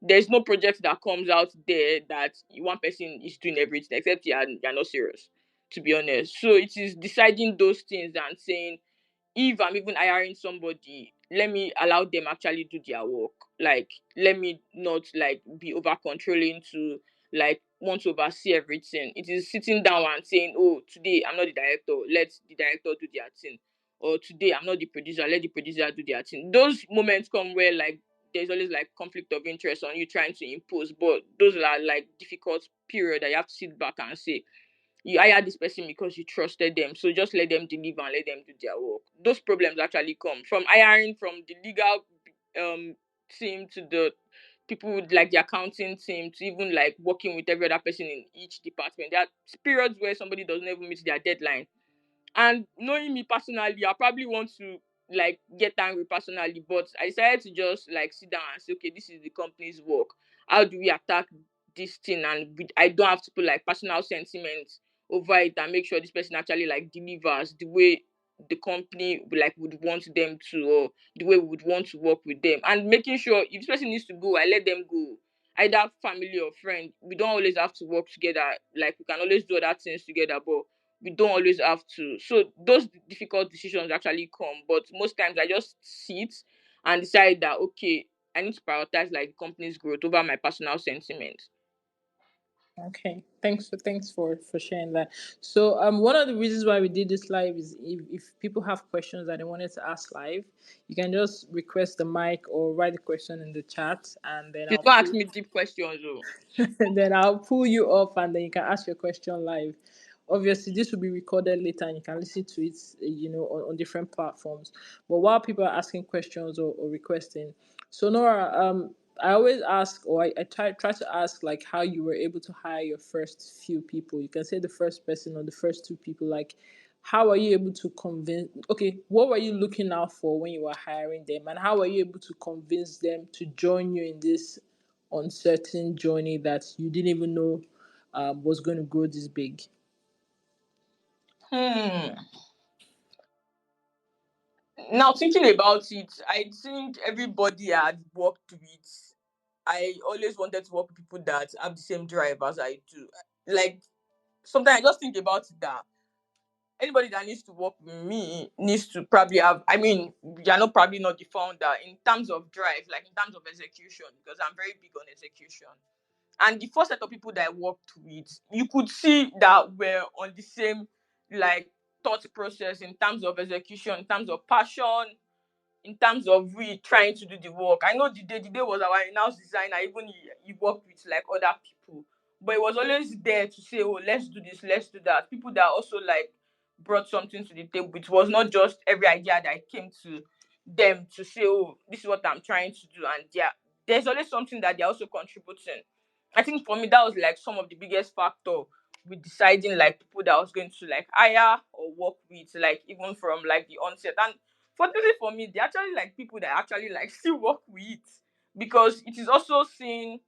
There's no project that comes out there that one person is doing everything, except you're not serious, to be honest. So it is deciding those things and saying, if I'm even hiring somebody, let me allow them actually do their work. Like, let me not like be over controlling to like want to oversee everything. It is sitting down and saying, oh, today I'm not the director, let the director do their thing. Or today I'm not the producer, let the producer do their thing. Those moments come where like there's always like conflict of interest on you trying to impose, but those are like difficult period that you have to sit back and say, you hired this person because you trusted them. So just let them deliver and let them do their work. Those problems actually come from hiring from the legal team to the people with like the accounting team to even like working with every other person in each department. There are periods where somebody doesn't even meet their deadline, and knowing me personally, I probably want to like get angry personally, but I decided to just like sit down and say, okay, this is the company's work. How do we attack this thing? And I don't have to put like personal sentiments over it and make sure this person actually like delivers the way the company like would want them to, or the way we would want to work with them. And making sure if this person needs to go, I let them go. Either family or friend. We don't always have to work together. Like we can always do other things together, but we don't always have to. So those difficult decisions actually come, but most times I just sit and decide that okay, I need to prioritize like the company's growth over my personal sentiment. Okay, thanks for sharing that. So one of the reasons why we did this live is if people have questions that they wanted to ask live, you can just request the mic or write the question in the chat, and then Please I'll don't ask pull me deep questions though. and then I'll pull you up, and then you can ask your question live. Obviously this will be recorded later and you can listen to it, on different platforms. But while people are asking questions or requesting, so Nora, I always ask, or I try to ask, like, how you were able to hire your first few people. You can say the first person or the first two people. Like, how are you able to convince? Okay, what were you looking out for when you were hiring them, and how were you able to convince them to join you in this uncertain journey that you didn't even know was going to grow this big? Hmm. Now thinking about it, I think everybody had worked with. I always wanted to work with people that have the same drive as I do. Like sometimes I just think about it that anybody that needs to work with me needs to probably have. I mean, you're not probably not the founder in terms of drive, like in terms of execution, because I'm very big on execution. And the first set of people that I worked with, you could see that we're on the same like thought process in terms of execution, in terms of passion, in terms of we trying to do the work. I know the day was our in-house designer, even he worked with like other people. But it was always there to say, oh, let's do this, let's do that. People that also like brought something to the table. It was not just every idea that came to them to say, oh, this is what I'm trying to do. And yeah, there's always something that they're also contributing. I think for me that was like some of the biggest factor with deciding like people that I was going to like hire or work with, like even from like the onset. And fortunately for me, they actually like people that I actually like still work with, because it is also seeing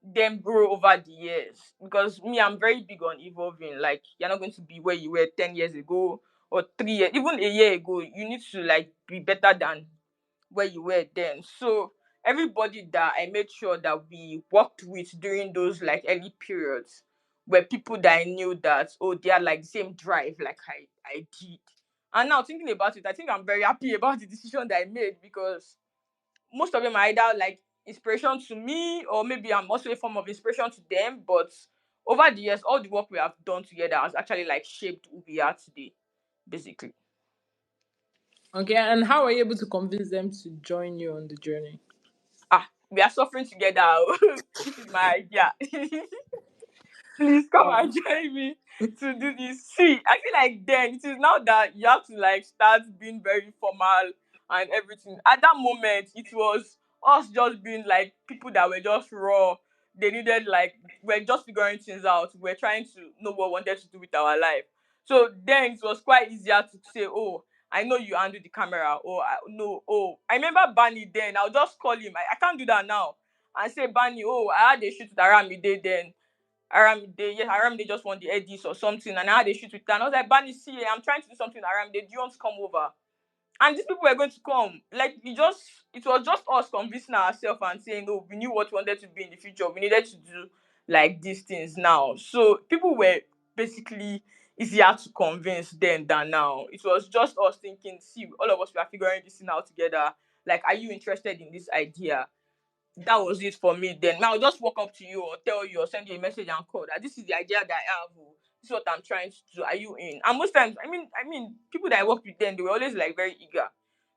them grow over the years. Because me, I'm very big on evolving. Like you're not going to be where you were 10 years ago or 3 years, even a year ago. You need to like be better than where you were then. So everybody that I made sure that we worked with during those like early periods were people that I knew that, oh, they are like the same drive like I did. And now thinking about it, I think I'm very happy about the decision that I made, because most of them are either like inspiration to me, or maybe I'm also a form of inspiration to them. But over the years, all the work we have done together has actually like shaped who we are today, basically. Okay, and how are you able to convince them to join you on the journey? We are suffering together. This is my idea. Please come and Um, join me to do this. See, I feel like then it is now that you have to like start being very formal and everything. At that moment, it was us just being like people that were just raw. They needed like we're just figuring things out. We're trying to know what we wanted to do with our life. So then it was quite easier to say, oh, I know you handle the camera. Or no, oh, I remember Barney then. I'll just call him. I can't do that now. And say, Barney, oh, I had a shoot with Aramide then. Aramide, yes, Aramide just want the edits or something, and I had a shoot with her. And I was like, Bani, see, I'm trying to do something with Aramide. Do you want to come over? And these people were going to come. Like, it was just us convincing ourselves and saying, no, we knew what we wanted to be in the future. We needed to do like these things now. So people were basically easier to convince then than now. It was just us thinking, see, all of us were figuring this thing out together. Like, are you interested in this idea? That was it for me then. Now I'll just walk up to you or tell you or send you a message and call that this is the idea that I have. Oh. This is what I'm trying to do. Are you in? And most times, I mean, people that I worked with then, they were always like very eager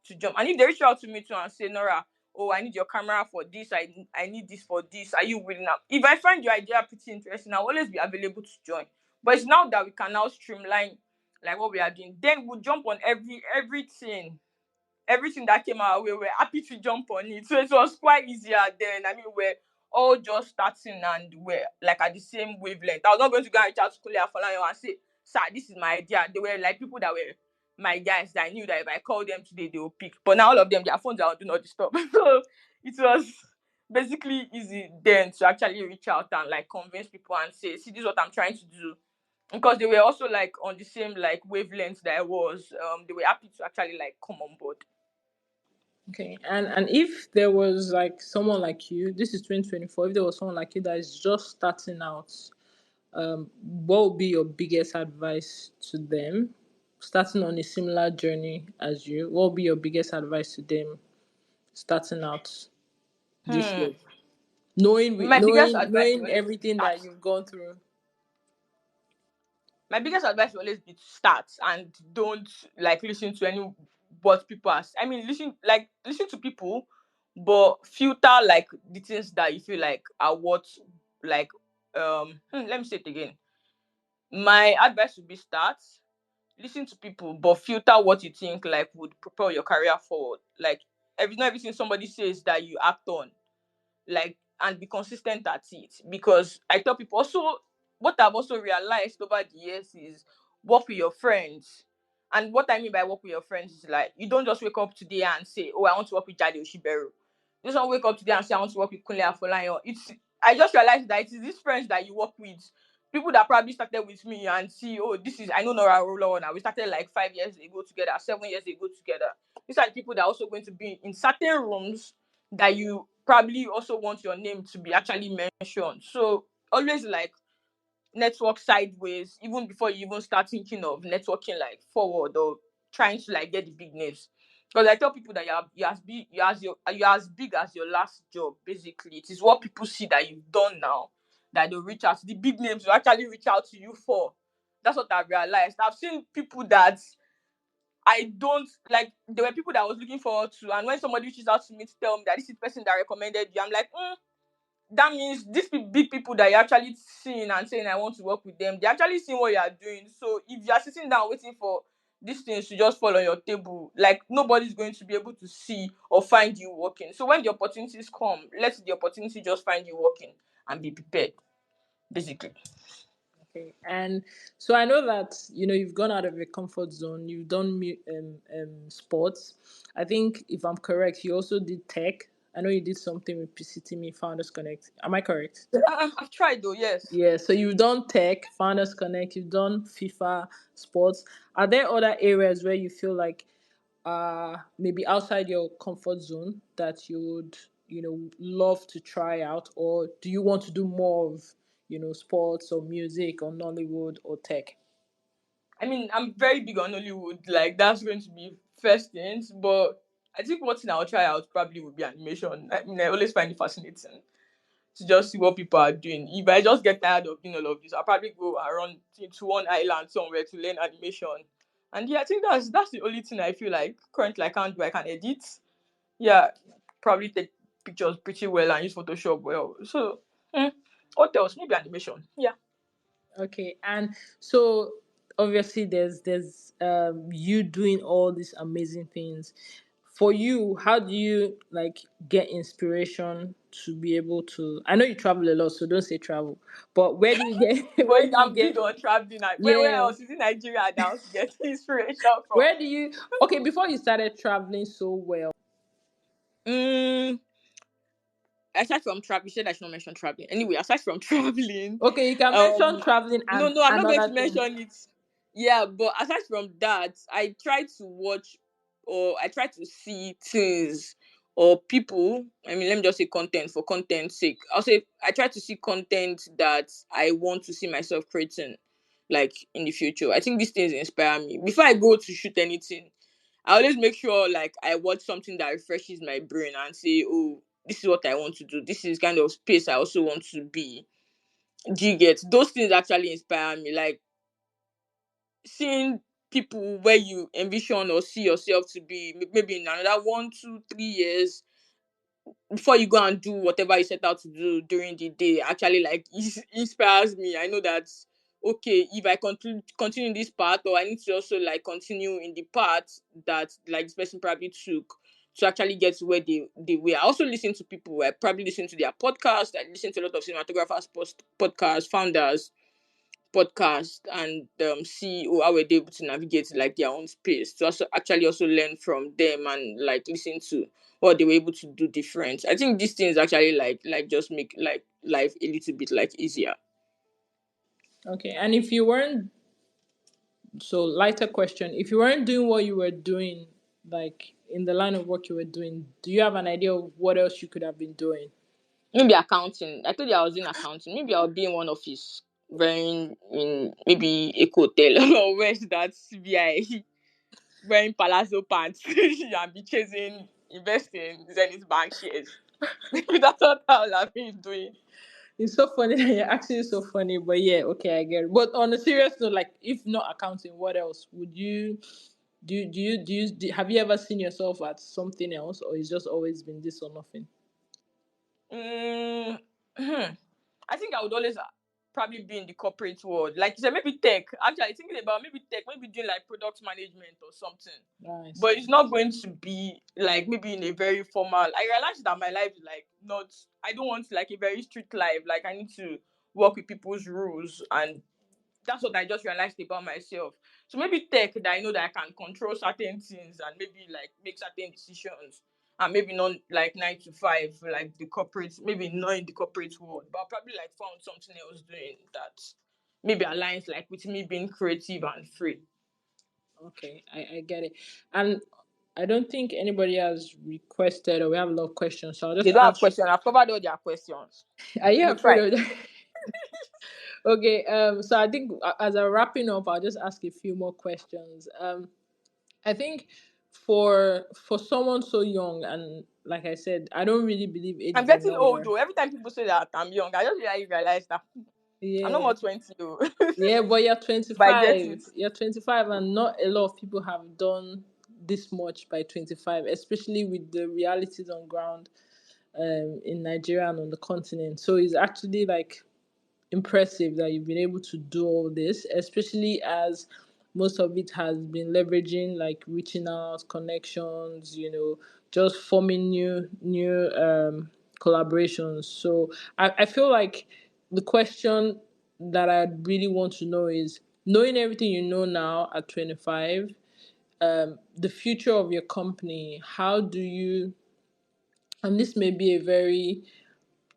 to jump. And if they reach out to me too and say, Nora, oh, I need your camera for this, I need this for this. Are you willing now? If I find your idea pretty interesting, I'll always be available to join. But it's now that we can now streamline like what we are doing. Then we'll jump on everything that came our way, we're happy to jump on it. So it was quite easier then. I mean, we're all just starting and we're like at the same wavelength. I was not going to go and reach out to Kule Afolayan and say, sir, this is my idea. They were like people that were my guys that I knew that if I called them today, they will pick. But now all of them, their phones are on do not disturb. So it was basically easy then to actually reach out and like convince people and say, see, this is what I'm trying to do. Because they were also like on the same like wavelength that I was. They were happy to actually like come on board. okay, and if there was like someone like you, this is 2024. If there was someone like you that is just starting out, what would be your biggest advice to them, starting on a similar journey as you? What would be your biggest advice to them starting out this Hmm. year, knowing My biggest advice will knowing always be everything start. that you've gone through? My biggest advice will always be to start and don't like listen to any what people ask. I mean, listen to people, but filter like the things that you feel like are what like let me say it again. My advice would be start, listen to people, but filter what you think like would propel your career forward. Like not everything somebody says that you act on, like, and be consistent at it. Because I tell people also, what I've also realized over the years is work with your friends. And what I mean by work with your friends is like, you don't just wake up today and say, oh, I want to work with Jade Oshiberu. You just don't wake up today and say, I want to work with Kunle Afolayan. I just realized that it is these friends that you work with, people that probably started with me and see, oh, this is, I know Nora Awolowo now. We started like 5 years ago together, 7 years ago together. These are the people that are also going to be in certain rooms that you probably also want your name to be actually mentioned. So always like network sideways, even before you even start thinking of networking like forward or trying to like get the big names. Because I tell people that you're as big as your last job. Basically, it is what people see that you've done now that they'll reach out. The big names will actually reach out to you for. That's what I've realized. I've seen people that I don't like. There were people that I was looking forward to, and when somebody reaches out to me to tell me that this is the person that recommended you, I'm like, that means these big people that you're actually seeing and saying I want to work with them, they're actually seeing what you are doing. So if you are sitting down waiting for these things to just fall on your table, like nobody's going to be able to see or find you working. So when the opportunities come, let the opportunity just find you working and be prepared, basically. Okay, and so I know that you've gone out of your comfort zone. You've done sports. I think if I'm correct, you also did tech. I know you did something with PCTME Founders Connect. Am I correct? I've tried though, yes. Yeah. So you've done tech, Founders Connect. You've done FIFA sports. Are there other areas where you feel like maybe outside your comfort zone that you would love to try out, or do you want to do more of sports or music or Nollywood or tech? I mean, I'm very big on Hollywood. Like that's going to be first things, but I think one thing I'll try out probably would be animation. I mean, I always find it fascinating to just see what people are doing. If I just get tired of doing all of this, I'll probably go and run to one island somewhere to learn animation. And yeah, I think that's the only thing I feel like currently I can't do. I can edit. Yeah, probably take pictures pretty well and use Photoshop well. So, what else? Maybe animation. Yeah. Okay, and so obviously there's you doing all these amazing things. For you, how do you like get inspiration to be able to? I know you travel a lot, so don't say travel. But where do you get? Where But do you I'm get? big on traveling. Where Yeah, else is in Nigeria now to get inspiration from? where do you? Okay, before you started traveling so well. Mm, aside from travel, you said I should not mention traveling. Anyway, aside from traveling, Okay, you can mention um, traveling no, and no, I'm not going another to thing. mention it. Yeah, but aside from that, I try to watch or I try to see things or people. I mean, let me just say content for content's sake. I'll say I try to see content that I want to see myself creating, like in the future. I think these things inspire me. Before I go to shoot anything, I always make sure like I watch something that refreshes my brain and say, oh, this is what I want to do. This is kind of space I also want to be. Do you get those things actually inspire me? Like seeing people where you envision or see yourself to be maybe in another 1, 2, 3 years before you go and do whatever you set out to do during the day actually like inspires me. I know that okay, if I continue this path, or I need to also like continue in the path that like this person probably took to actually get to where they were. I also listen to people. I probably listen to their podcast. I listen to a lot of cinematographers podcast founders podcast and see how were they able to navigate like their own space to also actually also learn from them and like listen to what they were able to do different. I think these things actually like just make like life a little bit like easier. Okay, and if you weren't so lighter question, if you weren't doing what you were doing, like in the line of work you were doing, do you have an idea of what else you could have been doing? Maybe accounting. I told you I was in accounting. Maybe I'll be in one office wearing in maybe a hotel or where's that CBI wearing palazzo pants and be chasing investing Zenith Bank shares. Maybe that's what I'll have been doing. It's so funny that you're actually so funny, but yeah, okay, I get it. But on a serious note, like if not accounting, what else would you have you ever seen yourself at something else, or it's just always been this or nothing? Mm, hmm. I think I would always probably be in the corporate world. Like you said, maybe tech. Actually, thinking about maybe tech, maybe doing like product management or something. Nice. But it's not going to be like maybe in a very formal. I realized that my life is like not. I don't want like a very strict life. Like I need to work with people's rules, and that's what I just realized about myself. So maybe tech that I know that I can control certain things and maybe like make certain decisions. And maybe not like 9 to 5, like the corporate, maybe not in the corporate world, but I'll probably like found something else doing that maybe aligns like with me being creative and free. Okay, I get it. And I don't think anybody has requested, or we have a lot of questions, so I'll They just don't have ask. questions. I've covered all their questions. Are you We'll afraid try. of that? Okay, so I think as I'm wrapping up, I'll just ask a few more questions. I think for someone so young, and like I said, I don't really believe age I'm is a getting old number. though. Every time people say that I'm young, I just realize that I'm not Yeah. more 20 though. Yeah, but you're But I get 25. it. You're 25, and not a lot of people have done this much by 25, especially with the realities on ground in Nigeria and on the continent. So it's actually like impressive that you've been able to do all this, especially as most of it has been leveraging like reaching out, connections, just forming new collaborations. So I feel like the question that I really want to know is, knowing everything you know now at 25, the future of your company, how do you, and this may be a very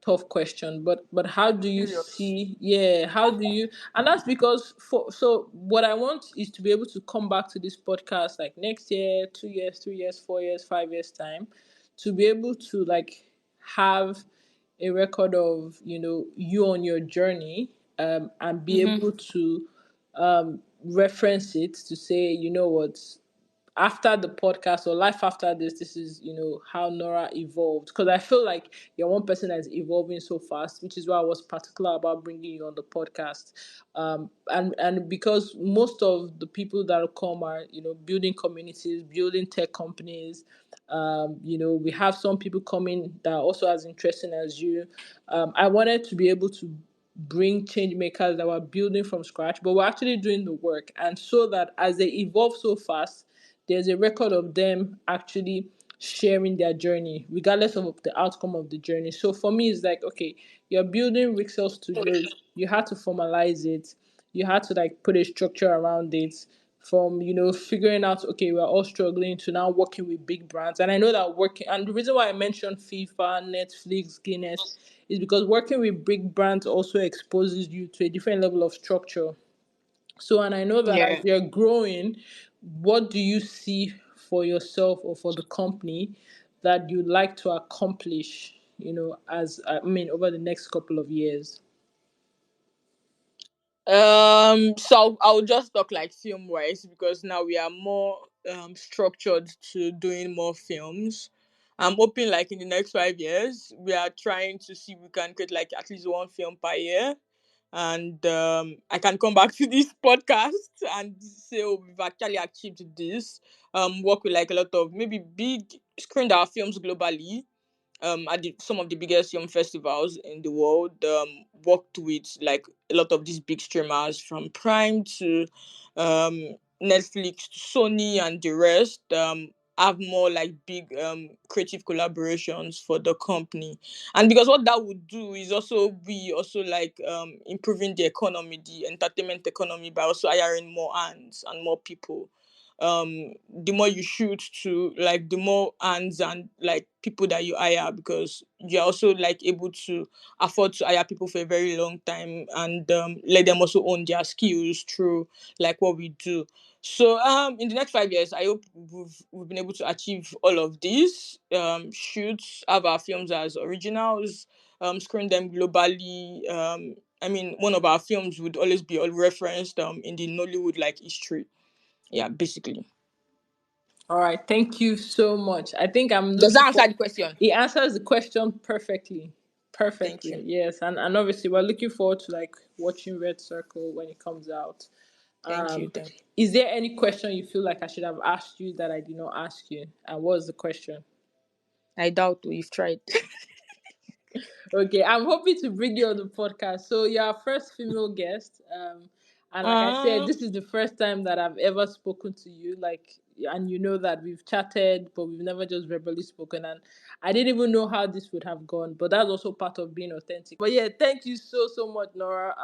tough question, but how do you Serious. see, yeah, how do you, and that's because so what I want is to be able to come back to this podcast like next year, 2 years, 3 years, 4 years, 5 years time, to be able to like have a record of you on your journey, and be Mm-hmm. able to reference it to say, you know what, after the podcast or life after this is how Nora evolved, because I feel like you're one person that's evolving so fast, which is why I was particular about bringing you on the podcast. And because most of the people that will come are building communities, building tech companies. We have some people coming that are also as interesting as you. I wanted to be able to bring change makers that were building from scratch, but we're actually doing the work, and so that as they evolve so fast, there's a record of them actually sharing their journey, regardless of the outcome of the journey. So for me, it's like, okay, you're building Rixel Studios, you had to formalize it, you had to like put a structure around it. From figuring out, okay, we're all struggling, to now working with big brands. And I know that working, and the reason why I mentioned FIFA, Netflix, Guinness, is because working with big brands also exposes you to a different level of structure. So, and I know that as Yeah. you're growing, what do you see for yourself or for the company that you'd like to accomplish, as I mean, over the next couple of years? So I'll just talk like film wise because now we are more structured to doing more films. I'm hoping like in the next 5 years we are trying to see if we can get like at least one film per year, and I can come back to this podcast and say, oh, we've actually achieved this. Work with like a lot of maybe big screen our films globally, at some of the biggest film festivals in the world. Worked with like a lot of these big streamers from Prime to Netflix to Sony and the rest. Have more like big creative collaborations for the company, and because what that would do is also be also like improving the economy, the entertainment economy, by also hiring more hands and more people. The more you shoot to, like the more hands and like people that you hire, because you're also like able to afford to hire people for a very long time, and let them also own their skills through like what we do. So in the next 5 years I hope we've been able to achieve all of these, shoots, have our films as originals, screen them globally. I mean, one of our films would always be all referenced in the Nollywood like history. Yeah, basically. All right, thank you so much. I think I'm Does looking that for. answer the question? It answers the question perfectly. Thank Perfectly, you. yes. And obviously we're looking forward to like watching Red Circle when it comes out. Thank you. Um, Thank is there any question you feel like I should have asked you that I did not ask you? And what was the question? I doubt we've tried. Okay, I'm hoping to bring you on the podcast. So you're our first female guest. And like I said, Um, this is the first time that I've ever spoken to you. Like, and you know that we've chatted, but we've never just verbally spoken. And I didn't even know how this would have gone. But that's also part of being authentic. But yeah, thank you so much, Nora.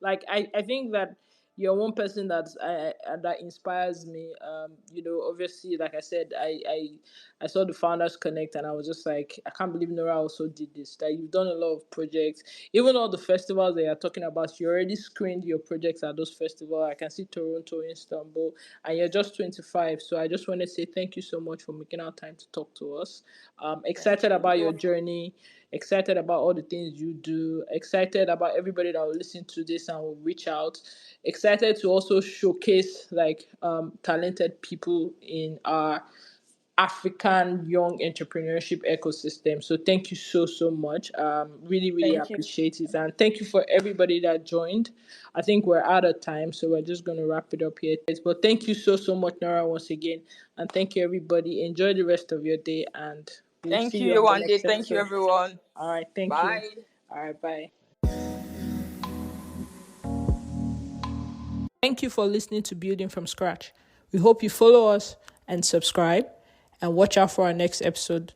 I think that you're one person that inspires me. Obviously, like I said, I saw the Founders Connect, and I was just like, I can't believe Nora also did this. That you've done a lot of projects, even all the festivals that you're talking about. You already screened your projects at those festivals. I can see Toronto, Istanbul, and you're just 25. So I just want to say thank you so much for making our time to talk to us. thank Excited about your you. journey, excited about all the things you do, excited about everybody that will listen to this and will reach out, excited to also showcase like talented people in our African young entrepreneurship ecosystem. So thank you so much. Really Thank you. appreciate it, and thank you for everybody that joined. I think we're out of time, so we're just gonna wrap it up here. But thank you so much, Nora, once again, and thank you everybody. Enjoy the rest of your day, and we'll see Thank you you, on the one day. next Thank you, episode. everyone. All right, thank you. Bye. All right, bye. Thank you for listening to Building from Scratch. We hope you follow us and subscribe, and watch out for our next episode.